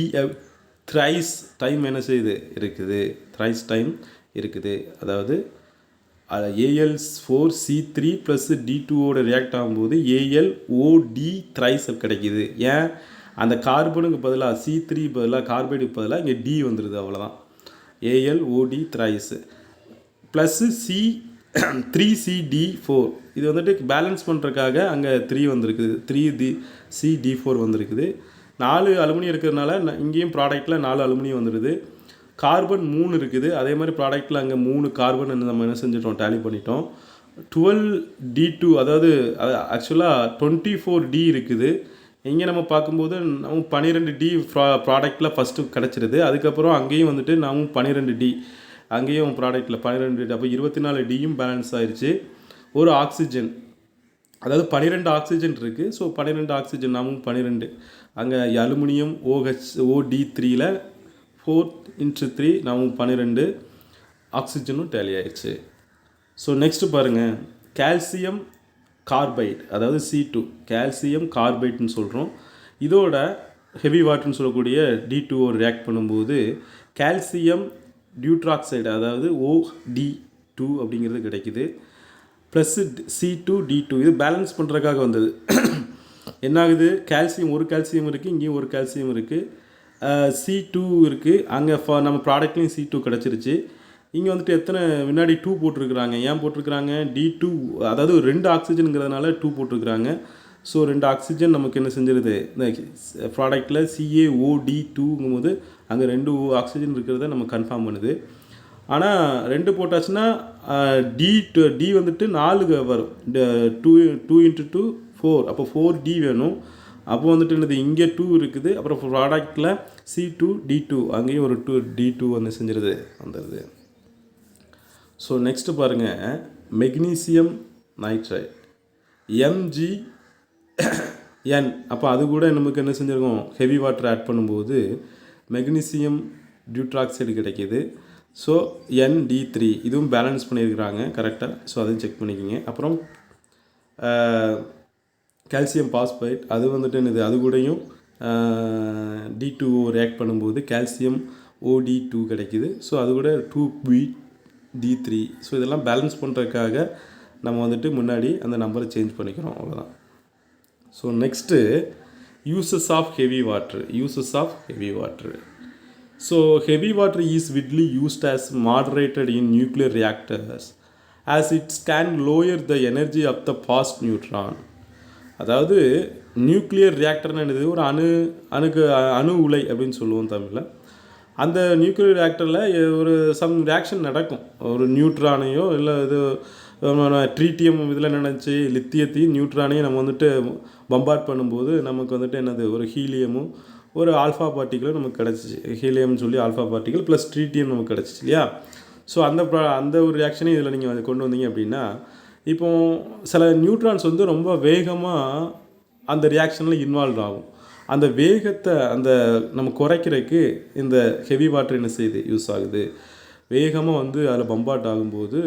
thrice time என்ன செய்யுது இருக்குது, த்ரைஸ் டைம் இருக்குது. அதாவது Al4C3 ப்ளஸ் D2ஓட ரியாக்ட் ஆகும்போது AlOD த்ரைஸ் கிடைக்கிது. ஏன், அந்த கார்பனுக்கு பதிலாக C3 பதிலாக கார்பைடுக்கு பதிலாக இங்கே D வந்துடுது, அவ்வளோதான். AlOD த்ரைஸ் ப்ளஸ் C3CD4 இது வந்துட்டு பேலன்ஸ் பண்ணுறதுக்காக அங்கே 3 வந்திருக்குது, 3CD4 வந்திருக்குது. 4 அலுமினியம் இருக்கிறதுனால இங்கேயும் ப்ராடக்டில் 4 அலுமினியம் வந்துடுது. கார்பன் 3 இருக்குது, அதே மாதிரி ப்ராடக்டில் அங்கே 3 கார்பன் நம்ம என்ன செஞ்சிட்டோம், டேலி பண்ணிட்டோம். 12D2 அதாவது ஆக்சுவலாக 24D இருக்குது. இங்கே நம்ம பார்க்கும்போது நம்ம 12D ப்ராடக்டில் ஃபஸ்ட்டு கிடச்சிருது. அதுக்கப்புறம் அங்கேயும் வந்துட்டு நம்ம 12D அங்கேயும் ப்ராடக்டில் 12D, அப்போ 24Dயும் பேலன்ஸ் ஆயிடுச்சு. ஒரு ஆக்சிஜன், அதாவது 12 ஆக்சிஜன் இருக்குது. ஸோ 12 ஆக்சிஜன் நாமும் 12, அங்கே அலுமினியம் OD3ல் 4x3 நாமும் 12 ஆக்சிஜனும் டேலி ஆயிடுச்சு. ஸோ நெக்ஸ்ட்டு பாருங்கள், கால்சியம் கார்பைட், அதாவது C2 கால்சியம் கார்பைட்னு சொல்கிறோம். இதோட ஹெவி வாட்டர்னு சொல்லக்கூடிய D2O ரியாக்ட் பண்ணும்போது கால்சியம் டியூட்ராக்சைடு அதாவது OD2 அப்படிங்கிறது கிடைக்குது. ப்ளஸ் C2D2 இது பேலன்ஸ் பண்ணுறதுக்காக வந்தது. என்ன ஆகுது, கால்சியம் ஒரு கால்சியம் இருக்குது, இங்கேயும் ஒரு கால்சியம் இருக்குது, C2 இருக்குது, அங்கே நம்ம ப்ராடக்ட்லேயும் C2 கிடச்சிருச்சு. இங்கே வந்துட்டு எத்தனை வினாடி 2 போட்டிருக்கிறாங்க. ஏன் போட்டிருக்கிறாங்க? D2, அதாவது 2 ஆக்சிஜனுங்கிறதுனால 2 போட்டிருக்கிறாங்க. ஸோ 2 ஆக்சிஜன் நமக்கு என்ன செஞ்சிருது, இந்த ப்ராடக்டில் CaOD2ங்கும்போது அங்கே 2 ஆக்சிஜன் இருக்கிறத நம்ம கன்ஃபார்ம் பண்ணுது. ஆனால் 2 போட்டாச்சுன்னா டி வந்துட்டு 4 வரும். 2 × 2 4, அப்போ 4D வேணும். அப்போ வந்துட்டு என்னது, இங்கே 2 இருக்குது. அப்புறம் ப்ராடக்டில் C2D2, அங்கேயும் ஒரு D2 வந்து செஞ்சிருது வந்துடுது. ஸோ நெக்ஸ்ட்டு பாருங்கள், மெக்னீசியம் நைட்ரைட் MgN. அப்போ அது கூட நமக்கு என்ன செஞ்சுருக்கோம், ஹெவி வாட்டர் ஆட் பண்ணும்போது மெக்னீசியம் டியூட்ராக்சைடு கிடைக்கிது. ஸோ ND3 இதுவும் பேலன்ஸ் பண்ணியிருக்கிறாங்க கரெக்டாக. ஸோ அதையும் செக் பண்ணிக்கிங்க. அப்புறம் கால்சியம் பாஸ்பேட், அது வந்துட்டு என்னது, அது கூடயும் D2O ரியாக்ட் பண்ணும்போது கால்சியம் OD2 கிடைக்கிது. ஸோ அது கூட 2BD3. ஸோ இதெல்லாம் பேலன்ஸ் பண்ணுறதுக்காக நம்ம வந்துட்டு முன்னாடி அந்த நம்பரை சேஞ்ச் பண்ணிக்கிறோம், அவ்வளோதான். So next uses of heavy water. So heavy water is widely used as moderated in nuclear reactors as it can lower the energy of the fast neutron. அதாவது நியூக்ளியர் ரியாக்டர்னு என்னது, ஒரு அணு உலை அப்படின்னு சொல்லுவோம் தமிழில். அந்த நியூக்ளியர் ரியாக்டரில் ஒரு சம் ரியாக்ஷன் நடக்கும். ஒரு நியூட்ரானையோ இல்லை இது ட்ரீட்டியம் இதில் நினச்சி லித்தியத்தையும் நியூட்ரானையும் நம்ம வந்துட்டு பம்பார்ட் பண்ணும்போது நமக்கு வந்துட்டு என்னது, ஒரு ஹீலியமும் ஒரு ஆல்ஃபா பார்ட்டிகளும் நமக்கு கிடச்சிச்சு. ஹீலியம்னு சொல்லி ஆல்ஃபா பார்ட்டிகள் ப்ளஸ் ட்ரீட்டியம் நமக்கு கிடச்சிச்சு இல்லையா. ஸோ அந்த ஒரு ரியாக்ஷனையும் இதில் நீங்கள் அதை கொண்டு வந்தீங்க அப்படின்னா, இப்போ சில நியூட்ரான்ஸ் வந்து ரொம்ப வேகமாக அந்த ரியாக்ஷனில் இன்வால்வ் ஆகும். அந்த வேகத்தை நம்ம குறைக்கிறதுக்கு இந்த ஹெவி வாட்டர் என்ன செய்யுது, யூஸ் ஆகுது. வேகமாக வந்து அதில் பம்பார்ட் ஆகும்போது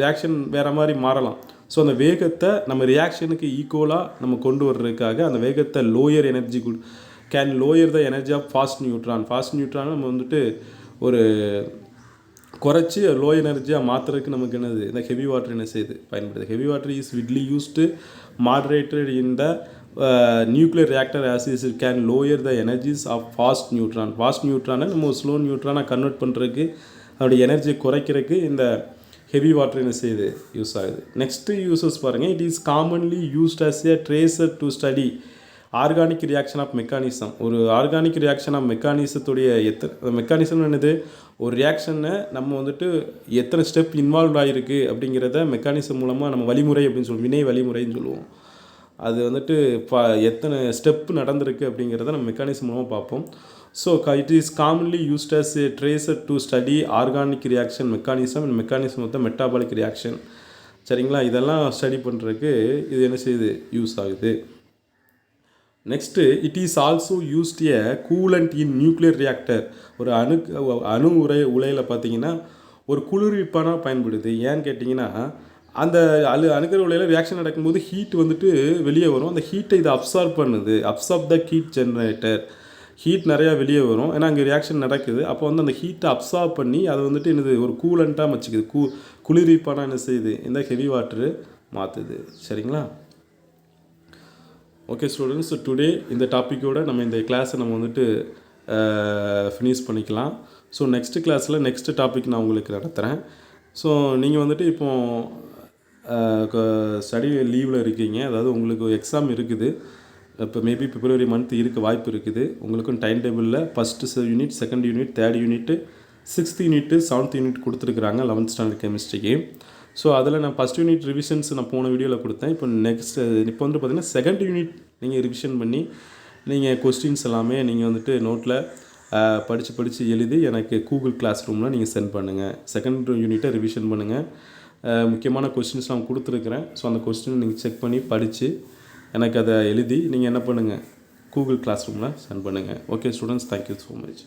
ரியாக்ஷன் வேறு மாதிரி மாறலாம். ஸோ அந்த வேகத்தை நம்ம ரியாக்ஷனுக்கு ஈக்குவலாக நம்ம கொண்டு வர்றதுக்காக அந்த வேகத்தை lower energy can lower the energy of fast neutron நம்ம வந்துட்டு ஒரு குறைச்சி லோ எனர்ஜியாக மாற்றுறதுக்கு நமக்கு என்னது, இந்த ஹெவி வாட்டர் என்ன செய்யுது, பயன்படுது. Heavy water is widely used moderated in the nuclear reactor as is it can lower the energies of fast நியூட்ரானை நம்ம ஸ்லோ நியூட்ரானாக கன்வெர்ட் பண்ணுறதுக்கு, அதோடைய எனர்ஜியை குறைக்கிறதுக்கு இந்த ஹெவி வாட்டர் என்ன செய்யுது, யூஸ் ஆகுது. நெக்ஸ்ட்டு யூசஸ் பாருங்கள். It is commonly used as a tracer to study organic reaction of mechanism. ஒரு ஆர்கானிக் ரியாக்ஷன் ஆஃப் மெக்கானிசத்துடைய மெக்கானிசம் என்னது, ஒரு ரியாக்ஷனை நம்ம வந்துட்டு எத்தனை ஸ்டெப் இன்வால்வ் ஆகிருக்கு அப்படிங்கிறத மெக்கானிசம் மூலமாக நம்ம வழிமுறை அப்படின்னு சொல்லுவோம், வினை வழிமுறைன்னு சொல்லுவோம். அது வந்துட்டு எத்தனை ஸ்டெப் நடந்திருக்கு அப்படிங்கிறத நம்ம மெக்கானிசம் மூலமாக பார்ப்போம். So it is commonly used as a tracer to study organic reaction mechanism வந்து மெட்டாபாலிக் ரியாக்ஷன். சரிங்களா, இதெல்லாம் ஸ்டடி பண்ணுறதுக்கு இது என்ன செய்யுது, யூஸ் ஆகுது. Next it is also used a coolant in nuclear reactor. ஒரு அணு உலையில் பார்த்தீங்கன்னா ஒரு குளிர்விப்பானாக பயன்படுது. ஏன்னு கேட்டிங்கன்னா, அந்த அணுக்கரு உலையில் ரியாக்ஷன் நடக்கும்போது ஹீட் வந்துட்டு வெளியே வரும். அந்த ஹீட்டை இது absorb the heat generator. Heat நிறையா வெளியே வரும், ஏன்னா அங்கே ரியாக்ஷன் நடக்குது. அப்போ வந்து அந்த ஹீட்டை அப்சார்ப் பண்ணி அதை வந்துட்டு என்னது, ஒரு கூலண்ட்டாக வச்சுக்குது. குளிர்விப்பானாக என்ன செய்யுது, இந்த ஹெவி வாட்டரு மாற்றுது. சரிங்களா. ஓகே ஸ்டூடெண்ட்ஸ், டுடே இந்த டாப்பிக்கோடு நம்ம இந்த கிளாஸை நம்ம வந்துட்டு ஃபினிஷ் பண்ணிக்கலாம். ஸோ நெக்ஸ்ட்டு கிளாஸில் நெக்ஸ்ட்டு டாபிக் நான் உங்களுக்கு நடத்துகிறேன். ஸோ நீங்கள் வந்துட்டு இப்போது ஸ்டடி லீவில் இருக்கீங்க, அதாவது உங்களுக்கு எக்ஸாம் இருக்குது. இப்போ மேபி பிப்ரவரி மந்த் இருக்க வாய்ப்பு இருக்குது. உங்களுக்கும் டைம் டேபிளில் first unit, second unit, third unit, 6th unit, 7th unit கொடுத்துருக்குறாங்க 11th ஸ்டாண்டர்ட் கெமிஸ்ட்ரிக்கு. ஸோ அதில் நான் ஃபஸ்ட் யூனிட் ரிவிஷன்ஸ் நான் போன வீடியோவில் கொடுத்தேன். இப்போ இப்போ வந்து பார்த்திங்கன்னா செகண்ட் யூனிட் நீங்கள் ரிவிஷன் பண்ணி நீங்கள் கொஸ்டின்ஸ் எல்லாமே நீங்கள் வந்துட்டு நோட்டில் படித்து எழுதி எனக்கு கூகுள் கிளாஸ் ரூமில் நீங்கள் சென்ட் பண்ணுங்கள். செகண்ட் யூனிட்டை ரிவிஷன் பண்ணுங்கள். முக்கியமான கொஸ்டின்ஸ் நான் கொடுத்துருக்குறேன். ஸோ அந்த கொஸ்டின் நீங்கள் செக் பண்ணி படித்து எனக்கு அதை எழுதி நீங்கள் என்ன பண்ணுங்கள், கூகுள் கிளாஸ் ரூமில் சென்ட் பண்ணுங்கள். Okay students, thank you so much.